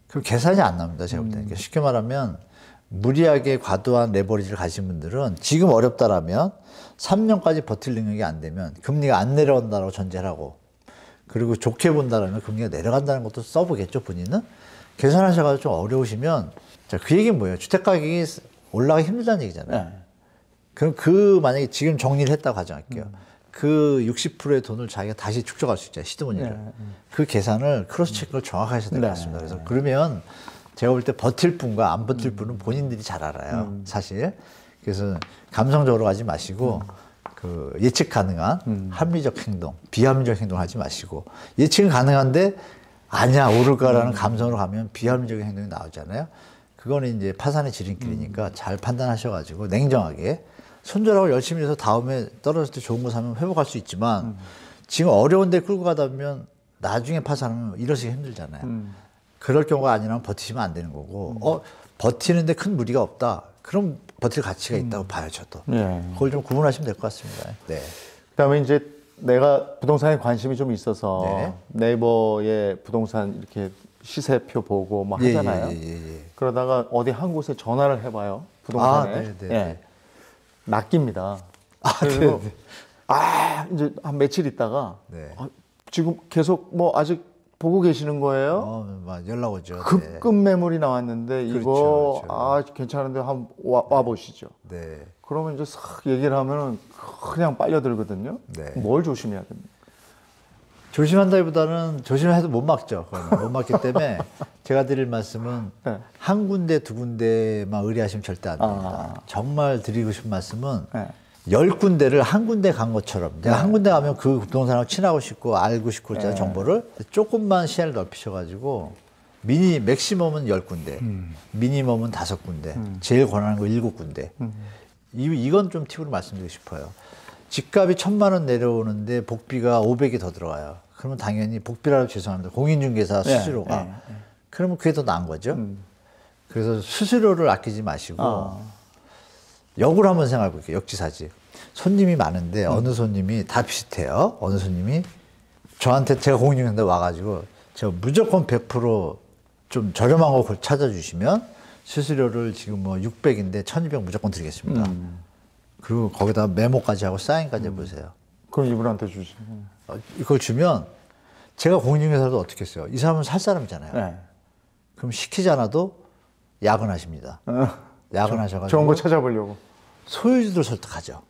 그럼 계산이 안 납니다. 제가 볼 때는. 그러니까 쉽게 말하면 무리하게 과도한 레버리지를 가진 분들은 지금 어렵다라면 3년까지 버틸 능력이 안 되면 금리가 안 내려간다고 전제를 하고 그리고 좋게 본다라면 금리가 내려간다는 것도 써보겠죠. 본인은. 계산하셔가지고 좀 어려우시면 자, 그 얘기는 뭐예요? 주택가격이 올라가기 힘들다는 얘기잖아요. 네. 그럼 만약에 지금 정리를 했다고 가정할게요. 그 60%의 돈을 자기가 다시 축적할 수 있잖아요. 시드머니를. 그 계산을 크로스 체크를 정확하게 하셔야 될 것 같습니다. 그래서 그러면 제가 볼 때 버틸 분과 안 버틸 분은 본인들이 잘 알아요. 사실. 그래서 감성적으로 가지 마시고 그 예측 가능한 합리적 행동, 비합리적 행동 하지 마시고 예측은 가능한데 아니야 오를까라는 감성으로 가면 비합리적인 행동이 나오잖아요. 그거는 이제 파산의 지름길이니까 잘 판단하셔가지고 냉정하게 손절하고 열심히 해서 다음에 떨어질 때 좋은 거 사면 회복할 수 있지만 지금 어려운 데 끌고 가다 보면 나중에 파산하면 이러시기 힘들잖아요. 그럴 경우가 아니라면 버티시면 안 되는 거고 버티는데 큰 무리가 없다. 그럼 버틸 가치가 있다고 봐요, 저도. 예. 그걸 좀 구분하시면 될 것 같습니다. 네. 그다음에 이제 내가 부동산에 관심이 좀 있어서 네. 네이버에 부동산 이렇게 시세표 보고 막 예, 하잖아요. 예. 그러다가 어디 한 곳에 전화를 해봐요. 부동산에. 네. 예. 낚입니다. 네. 그리고 이제 한 며칠 있다가 네. 지금 계속 뭐 아직 보고 계시는 거예요? 막 연락 오죠. 급급 매물이 나왔는데 이거 그렇죠. 괜찮은데 한번 와 보시죠. 네. 그러면 이제 싹 얘기를 하면은 그냥 빨려들거든요. 네. 뭘 조심해야 됩니까? 조심한다기보다는 조심해도 못 막죠. 못 막기 때문에 제가 드릴 말씀은 네. 한 군데 두 군데만 의뢰하시면 절대 안 됩니다. 정말 드리고 싶은 말씀은 네. 10군데를 한 군데 간 것처럼 내가 한 군데 가면 그 부동산하고 친하고 싶고 알고 싶고 있잖아요. 정보를 조금만 시야를 넓히셔가지고 맥시멈은 10군데, 미니멈은 5군데, 제일 권하는 거 7군데. 이건 좀 팁으로 말씀드리고 싶어요. 집값이 1,000만 원 내려오는데 복비가 500이 더 들어가요. 그러면 당연히 복비라도 죄송합니다. 공인중개사 수수료가. 그러면 그게 더 나은 거죠. 그래서 수수료를 아끼지 마시고 역으로 한번 생각해 볼게요. 역지사지. 손님이 많은데 어느 손님이 다 비슷해요. 어느 손님이 저한테 제가 공인중개사인데 와가지고 제가 무조건 100% 좀 저렴한 거 찾아주시면 수수료를 지금 뭐 600인데 1200 무조건 드리겠습니다. 그리고 거기다 메모까지 하고 사인까지 해보세요. 그럼 이분한테 주시면. 이걸 주면 제가 공인중개사도 어떻게 했어요? 이 사람은 살 사람이잖아요. 네. 그럼 시키지 않아도 야근하십니다. 야근하셔가지고 좋은 거 찾아보려고. 소유주들 설득하죠.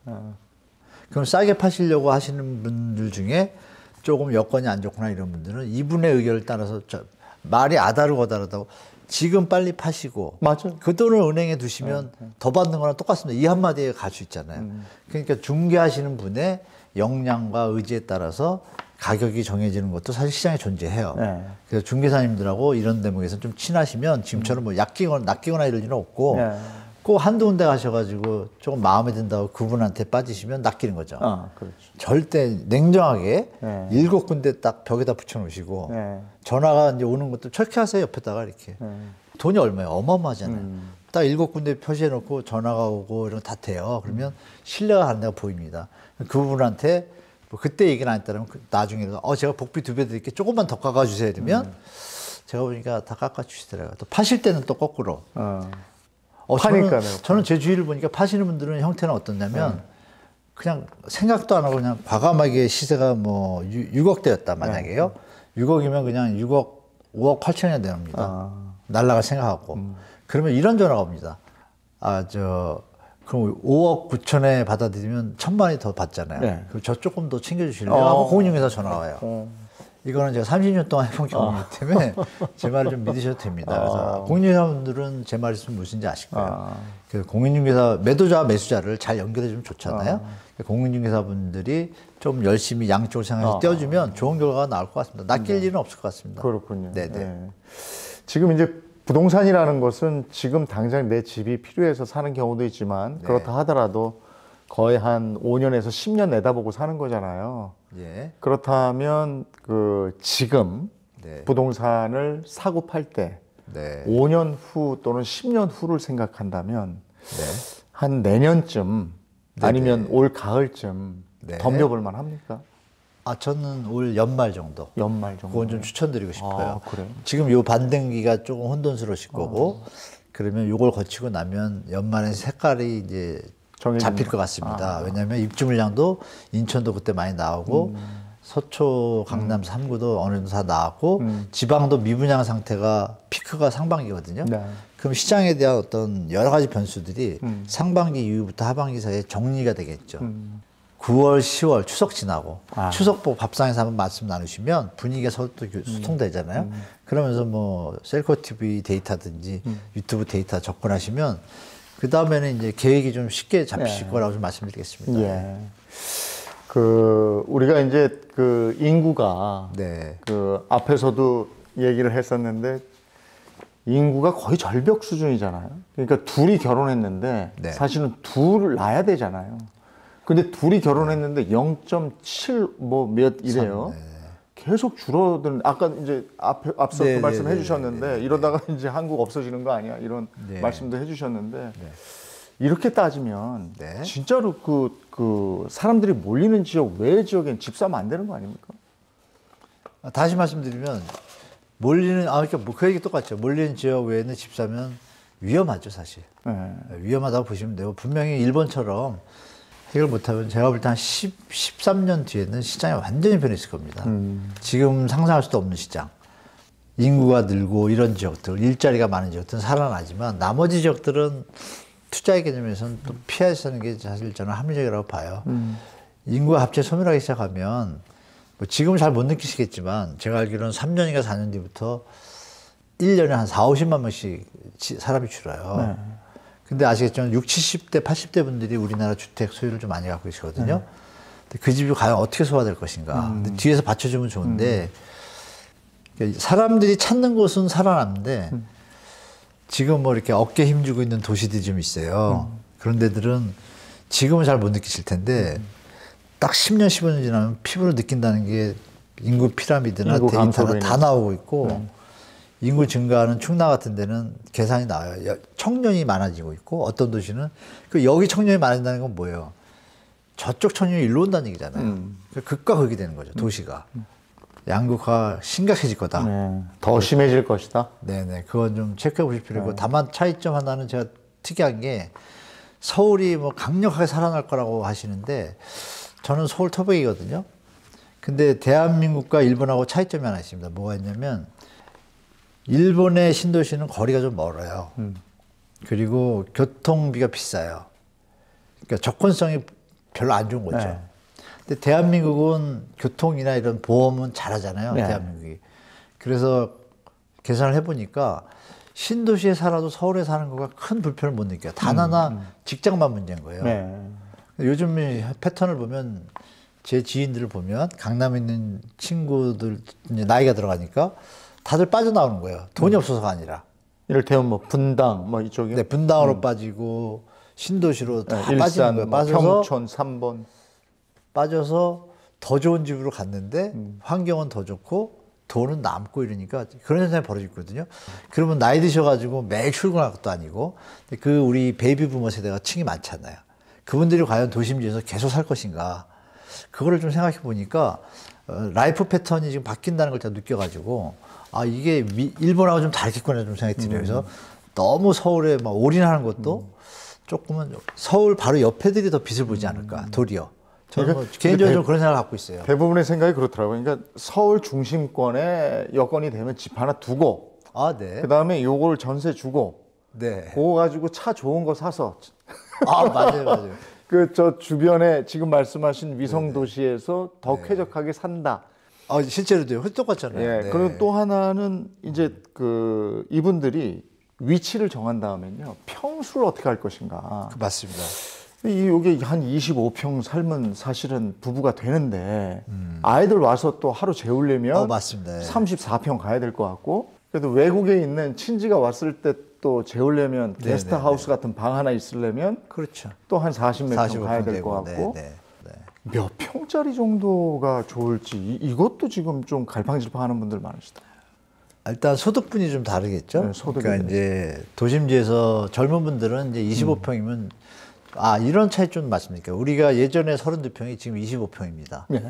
그럼 싸게 파시려고 하시는 분들 중에 조금 여건이 안 좋구나 이런 분들은 이분의 의견을 따라서 말이 아다르고 거다르다고 지금 빨리 파시고 맞아요. 그 돈을 은행에 두시면 더 받는 거랑 똑같습니다. 이 한마디에 갈 수 있잖아요. 그러니까 중개하시는 분의 역량과 의지에 따라서 가격이 정해지는 것도 사실 시장에 존재해요. 네. 그래서 중개사님들하고 이런 대목에서 좀 친하시면 지금처럼 뭐 낚이거나 이럴 일은 없고 네. 꼭 한두 군데 가셔가지고 조금 마음에 든다고 그분한테 빠지시면 낚이는 거죠. 그렇죠. 절대 냉정하게 네. 7군데 딱 벽에다 붙여놓으시고 네. 전화가 이제 오는 것도 체크하세요. 옆에다가 이렇게. 돈이 얼마예요? 어마어마하잖아요. 딱 7군데 표시해놓고 전화가 오고 이런 거 다 돼요. 그러면 신뢰가 가는 데가 보입니다. 그분한테 뭐 그때 얘기는 안 했다면 나중에도 제가 복비 2배 드릴게 조금만 더 깎아주세요. 이러면 제가 보니까 다 깎아주시더라고요. 또 파실 때는 또 거꾸로. 파니까요. 저는 제 주위를 보니까 파시는 분들은 형태는 어떻냐면 그냥 생각도 안 하고 그냥 과감하게 시세가 뭐 6억대였다 만약에요. 6억이면 그냥 5억 8천이나 내놓습니다. 날라갈 생각하고. 그러면 이런 전화가 옵니다. 그럼 5억 9천에 받아들이면 1,000만 원이 더 받잖아요. 네. 그럼 저 조금 더 챙겨주실래요? 하고 공인중개사 전화가 와요. 이거는 제가 30년 동안 해본 경험이기 때문에 제 말을 좀 믿으셔도 됩니다. 그래서 공인중개사분들은 제 말이 무슨지 아실 거예요. 그래서 공인중개사 매도자와 매수자를 잘 연결해주면 좋잖아요. 공인중개사분들이 좀 열심히 양쪽을 생각해서 떼어주면 좋은 결과가 나올 것 같습니다. 낚일 일은 없을 것 같습니다. 그렇군요. 네네. 네. 지금 이제 부동산이라는 것은 지금 당장 내 집이 필요해서 사는 경우도 있지만 그렇다 하더라도 거의 한 5년에서 10년 내다보고 사는 거잖아요. 예. 그렇다면 지금 부동산을 사고 팔 때 5년 후 또는 10년 후를 생각한다면 한 내년쯤 아니면 올 가을쯤 덤벼볼 만합니까? 저는 올 연말 정도. 연말 정도. 그건 좀 추천드리고 싶어요. 그래요? 지금 요 반등기가 조금 혼돈스러우실 거고, 그러면 요걸 거치고 나면 연말에 색깔이 이제 잡힐 것 같습니다. 왜냐하면 입주 물량도 인천도 그때 많이 나오고, 서초, 강남 3구도 어느 정도 다 나왔고, 지방도 미분양 상태가 피크가 상반기거든요. 네. 그럼 시장에 대한 어떤 여러 가지 변수들이 상반기 이후부터 하반기 사이에 정리가 되겠죠. 9월, 10월 추석 지나고 추석 보고 밥상에서 한번 말씀 나누시면 분위기가 서로 또 소통되잖아요. 그러면서 뭐 셀코 TV 데이터든지 유튜브 데이터 접근하시면 그 다음에는 이제 계획이 좀 쉽게 잡히실 거라고 좀 말씀드리겠습니다. 예. 우리가 이제 인구가 앞에서도 얘기를 했었는데 인구가 거의 절벽 수준이잖아요. 그러니까 둘이 결혼했는데 사실은 둘을 낳아야 되잖아요. 근데 둘이 결혼했는데 0.7 뭐 몇 이래요. 계속 줄어드는, 아까 이제 앞서 그 말씀 해주셨는데 이러다가 이제 한국 없어지는 거 아니야? 이런 말씀도 해주셨는데 이렇게 따지면 네. 진짜로 그 사람들이 몰리는 지역 외의 지역엔 집 사면 안 되는 거 아닙니까? 다시 말씀드리면 몰리는 그러니까 뭐 그 얘기 똑같죠. 몰리는 지역 외에는 집 사면 위험하죠, 사실. 네. 위험하다고 보시면 돼요. 분명히 일본처럼 해결 못하면 제가 볼 때 한 13년 뒤에는 시장이 완전히 변했을 겁니다. 지금 상상할 수도 없는 시장. 인구가 늘고 이런 지역들, 일자리가 많은 지역들은 살아나지만 나머지 지역들은 투자의 개념에서는 또 피해서는 게 사실 저는 합리적이라고 봐요. 인구가 갑자기 소멸하기 시작하면 뭐 지금은 잘 못 느끼시겠지만 제가 알기로는 3년인가 4년 뒤부터 1년에 한 4, 50만 명씩 사람이 줄어요. 네. 근데 아시겠지만 60, 70대, 80대 분들이 우리나라 주택 소유를 좀 많이 갖고 계시거든요. 근데 그 집이 과연 어떻게 소화될 것인가. 근데 뒤에서 받쳐주면 좋은데 사람들이 찾는 곳은 살아남는데 지금 뭐 이렇게 어깨 힘주고 있는 도시들이 좀 있어요. 그런 데들은 지금은 잘 못 느끼실 텐데 딱 10년, 15년 지나면 피부로 느낀다는 게 인구 피라미드나 인구 데이터나 감소로 다 나오고 있고 인구 증가하는 충남 같은 데는 계산이 나와요. 청년이 많아지고 있고 어떤 도시는 그 여기 청년이 많아진다는 건 뭐예요? 저쪽 청년이 일로 온다는 얘기잖아요. 극과 극이 되는 거죠, 도시가. 양극화가 심각해질 거다. 네. 더 심해질 것이다. 네네. 그건 좀 체크해 보실 필요가 있고 다만 차이점 하나는 제가 특이한 게 서울이 뭐 강력하게 살아날 거라고 하시는데 저는 서울 토백이거든요. 근데 대한민국과 일본하고 차이점이 하나 있습니다. 뭐가 있냐면 일본의 신도시는 거리가 좀 멀어요. 그리고 교통비가 비싸요. 그러니까 접근성이 별로 안 좋은 거죠. 네. 근데 대한민국은 교통이나 이런 보험은 잘하잖아요. 네. 대한민국이. 그래서 계산을 해보니까 신도시에 살아도 서울에 사는 거가 큰 불편을 못 느껴요. 단 하나 직장만 문제인 거예요. 네. 요즘 패턴을 보면 제 지인들을 보면 강남에 있는 친구들 이제 나이가 들어가니까 다들 빠져나오는 거예요. 돈이 없어서가 아니라. 이를테면 뭐 분당 뭐 이쪽이요. 네, 분당으로 빠지고 신도시로 다 일산, 빠지는 거예요. 뭐 빠져서 평촌 3번. 빠져서 더 좋은 집으로 갔는데 환경은 더 좋고 돈은 남고 이러니까 그런 현상이 벌어지거든요. 그러면 나이 드셔가지고 매일 출근할 것도 아니고 그 우리 베이비 부머 세대가 층이 많잖아요. 그분들이 과연 도심지에서 계속 살 것인가. 그거를 좀 생각해 보니까 라이프 패턴이 지금 바뀐다는 걸 제가 느껴가지고 아 이게 일본하고 좀 다르겠구나 좀 생각이 들어요. 그래서 너무 서울에 막 올인하는 것도 조금은 서울 바로 옆에들이 더 빛을 보지 않을까 도리어. 저는 뭐 개인적으로 좀 그런 생각을 갖고 있어요. 대부분의 생각이 그렇더라고요. 그러니까 서울 중심권에 여건이 되면 집 하나 두고 아, 네. 그다음에 요걸 전세 주고 네. 그거 가지고 차 좋은 거 사서 아, 맞아요, 맞아요. 그 저 주변에 지금 말씀하신 위성 도시에서 더 쾌적하게 산다. 아, 실제로도요. 똑같잖아요. 예. 네. 그리고 또 하나는 이제 그 이분들이 위치를 정한 다음에는요. 평수를 어떻게 할 것인가. 맞습니다. 여기 한 25평 살면 사실은 부부가 되는데 아이들 와서 또 하루 재우려면 맞습니다. 예. 34평 가야 될 것 같고 그래도 외국에 있는 친지가 왔을 때 또 재우려면 게스트하우스 같은 방 하나 있으려면 그렇죠. 또 한 40몇 평 가야 될 것 같고 몇 평짜리 정도가 좋을지 이것도 지금 좀 갈팡질팡하는 분들 많으시다. 일단 소득분이 좀 다르겠죠. 네, 소득이 그러니까 이제 도심지에서 젊은 분들은 이제 25평이면 아 이런 차이점 맞습니까? 우리가 예전에 32평이 지금 25평입니다. 네.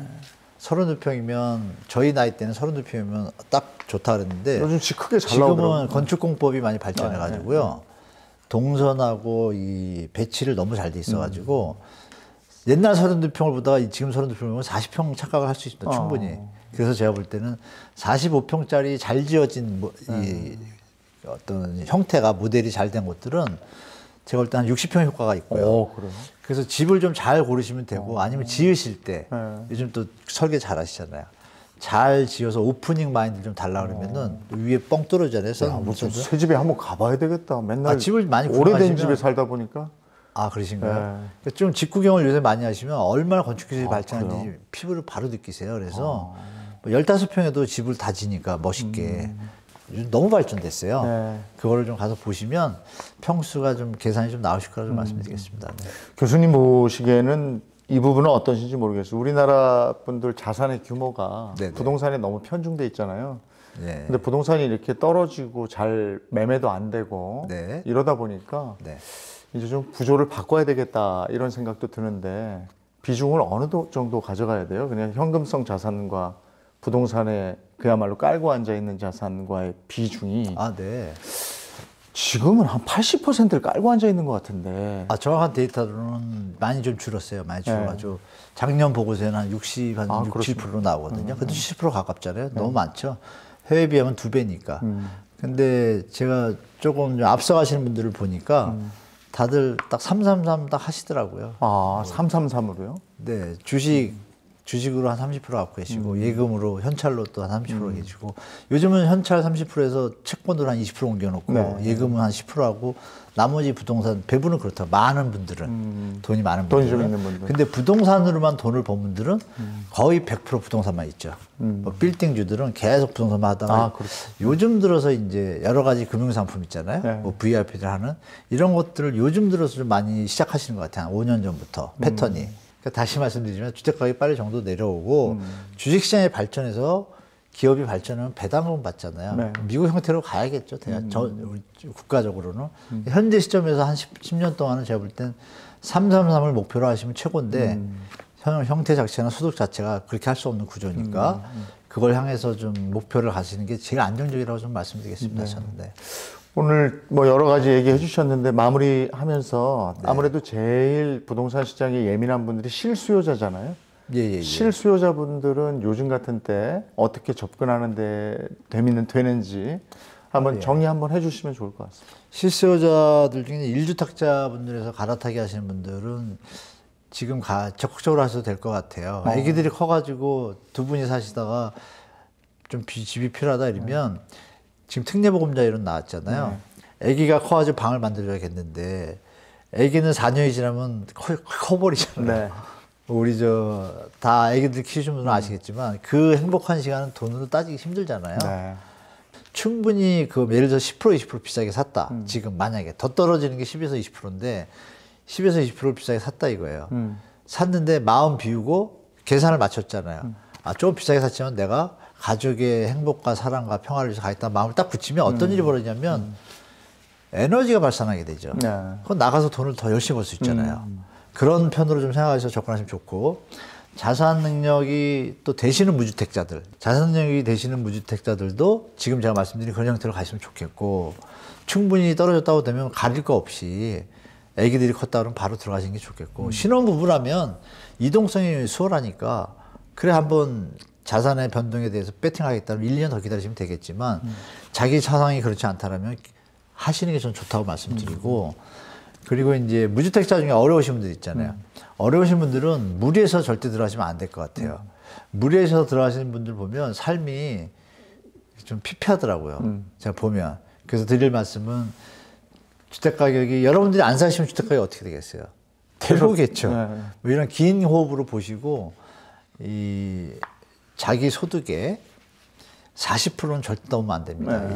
32평이면 저희 나이 때는 32평이면 딱 좋다 그랬는데 요즘 크게 잘 나오더라고요. 지금은 건축공법이 많이 발전해 가지고요. 동선하고 이 배치를 너무 잘 돼 있어 가지고 옛날 32평을 보다가 지금 32평이면 40평 착각을 할 수 있습니다. 충분히. 그래서 제가 볼 때는 45평짜리 잘 지어진 이 어떤 형태가 모델이 잘 된 곳들은 제가 볼 때 한 60평 효과가 있고요. 그래요? 그래서 집을 좀 잘 고르시면 되고 아니면 지으실 때 요즘 또 설계 잘 하시잖아요. 잘 지어서 오프닝 마인드 좀 달라 그러면은 위에 뻥 떨어지잖아요. 무슨 새 집에 한번 가봐야 되겠다. 맨날 집을 많이 오래된 구경하시면- 집에 살다 보니까 아 그러신가요? 그러니까 좀 집 구경을 요새 많이 하시면 얼마나 건축기술이 발전한지 피부를 바로 느끼세요. 그래서 뭐 15평에도 집을 다 지니까 멋있게 요즘 너무 발전됐어요. 네. 그거를 좀 가서 보시면 평수가 좀 계산이 좀 나오실 거라고 좀 말씀드리겠습니다. 네. 교수님 보시기에는 이 부분은 어떠신지 모르겠어요. 우리나라 분들 자산의 규모가 네네. 부동산에 너무 편중돼 있잖아요. 네. 근데 부동산이 이렇게 떨어지고 잘 매매도 안 되고 네. 이러다 보니까 네. 이제 좀 구조를 바꿔야 되겠다 이런 생각도 드는데 비중을 어느 정도 가져가야 돼요? 그냥 현금성 자산과 부동산에 그야말로 깔고 앉아 있는 자산과의 비중이 네. 지금은 한 80%를 깔고 앉아 있는 것 같은데. 정확한 데이터로는 많이 좀 줄었어요. 많이 줄어가지고 작년 보고서에는 한 60, 한 60, 7%로 나오거든요. 근데 70% 가깝잖아요. 너무 많죠. 해외 비하면 2배니까. 근데 제가 조금 앞서가시는 분들을 보니까 다들 딱 333 딱 하시더라고요. 333으로요? 네, 주식으로 한 30% 갖고 계시고 예금으로 현찰로 또 한 30% 계시고 요즘은 현찰 30%에서 채권으로 한 20% 옮겨놓고 네. 예금은 한 10% 하고 나머지 부동산 배분은 그렇다. 많은 분들은 돈이 많은 돈이 분들은 좀 있는 분들. 근데 부동산으로만 돈을 번 분들은 거의 100% 부동산만 있죠. 뭐 빌딩주들은 계속 부동산만 하다가 요즘 들어서 이제 여러 가지 금융상품 있잖아요. 네. 뭐 VIP들 하는 이런 것들을 요즘 들어서 좀 많이 시작하시는 것 같아요. 한 5년 전부터 패턴이. 다시 말씀드리지만 주택가격이 빨리 정도 내려오고 주식시장이 발전해서 기업이 발전하면 배당금 받잖아요. 네. 미국 형태로 가야겠죠. 우리 국가적으로는. 현재 시점에서 한 10년 동안은 제가 볼 땐 333을 목표로 하시면 최고인데 형태 자체나 소득 자체가 그렇게 할 수 없는 구조니까 그걸 향해서 좀 목표를 가시는 게 제일 안정적이라고 좀 말씀드리겠습니다. 네. 저는. 네. 오늘 뭐 여러 가지 얘기해 주셨는데 마무리하면서 아무래도 제일 부동산 시장에 예민한 분들이 실수요자잖아요. 실수요자분들은 요즘 같은 때 어떻게 접근하는데 되는지 한번 정리 한번 해주시면 좋을 것 같습니다. 실수요자들 중에 1주택자 분들에서 갈아타기 하시는 분들은 지금 적극적으로 하셔도 될 것 같아요. 아기들이 커가지고 두 분이 사시다가 좀 집이 필요하다 이러면 지금 특례보금자 이론 나왔잖아요. 아기가 커가지고 방을 만들어야겠는데 아기는 4년이 지나면 커버리잖아요. 우리 다 아기들 키우시는 분은 아시겠지만 그 행복한 시간은 돈으로 따지기 힘들잖아요. 충분히 예를 들어 10% 20% 비싸게 샀다. 지금 만약에 더 떨어지는 게 10에서 20%인데 10에서 20% 비싸게 샀다 이거예요. 샀는데 마음 비우고 계산을 맞췄잖아요. 좀 비싸게 샀지만 내가 가족의 행복과 사랑과 평화를 위해서 가겠다 마음을 딱 붙이면 어떤 일이 벌어지냐면 에너지가 발산하게 되죠. 그건 나가서 돈을 더 열심히 벌 수 있잖아요. 그런 편으로 좀 생각해서 접근하시면 좋고 자산 능력이 또 되시는 무주택자들 자산 능력이 되시는 무주택자들도 지금 제가 말씀드린 그런 형태로 가시면 좋겠고 충분히 떨어졌다고 되면 가릴 거 없이 애기들이 컸다 그러면 바로 들어가시는 게 좋겠고 신혼부부라면 이동성이 수월하니까 그래 한번 자산의 변동에 대해서 배팅하겠다면 1년 더 기다리시면 되겠지만 자기 상황이 그렇지 않다면 하시는 게 저는 좋다고 말씀드리고 그리고 이제 무주택자 중에 어려우신 분들 있잖아요. 어려우신 분들은 무리해서 절대 들어가시면 안 될 것 같아요. 무리해서 들어가시는 분들 보면 삶이 좀 피폐하더라고요. 제가 보면. 그래서 드릴 말씀은 주택가격이 여러분들이 안 사시면 주택가격이 어떻게 되겠어요? 대로겠죠. 뭐 이런 긴 호흡으로 보시고 자기 소득의 40%는 절대 넘으면 안 됩니다.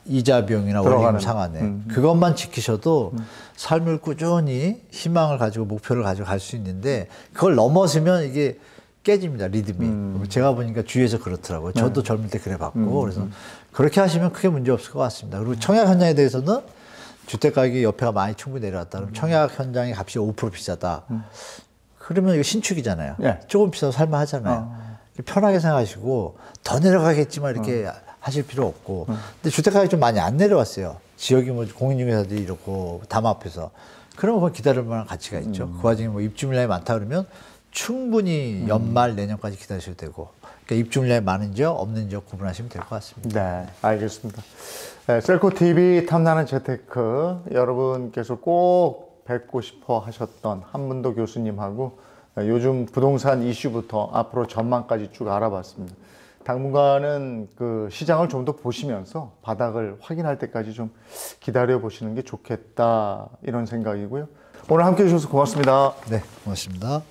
이 이자 비용이나 원리금 상한에. 그것만 지키셔도 삶을 꾸준히 희망을 가지고 목표를 가지고 갈 수 있는데 그걸 넘어서면 이게 깨집니다. 리듬이. 제가 보니까 주위에서 그렇더라고요. 저도 젊을 때 그래 봤고 그래서 그렇게 하시면 크게 문제 없을 것 같습니다. 그리고 청약 현장에 대해서는 주택가격이 옆에가 많이 충분히 내려왔다. 그럼 청약 현장의 값이 5% 비싸다. 그러면 이거 신축이잖아요. 조금 비싸도 살만하잖아요. 편하게 생각하시고 더 내려가겠지만 이렇게 하실 필요 없고 근데 주택가격이 좀 많이 안 내려왔어요. 지역이 뭐 공인중개사들이 이렇고 담 앞에서 그러면 그건 기다릴 만한 가치가 있죠. 그 와중에 뭐 입주 물량이 많다 그러면 충분히 연말 내년까지 기다리셔도 되고 그러니까 입주 물량이 많은 지역 없는 지역 구분하시면 될 것 같습니다. 네, 알겠습니다. 셀코TV 탐나는 재테크 여러분께서 꼭 뵙고 싶어 하셨던 한문도 교수님하고 요즘 부동산 이슈부터 앞으로 전망까지 쭉 알아봤습니다. 당분간은 그 시장을 좀 더 보시면서 바닥을 확인할 때까지 좀 기다려 보시는 게 좋겠다 이런 생각이고요. 오늘 함께 해주셔서 고맙습니다. 네, 고맙습니다.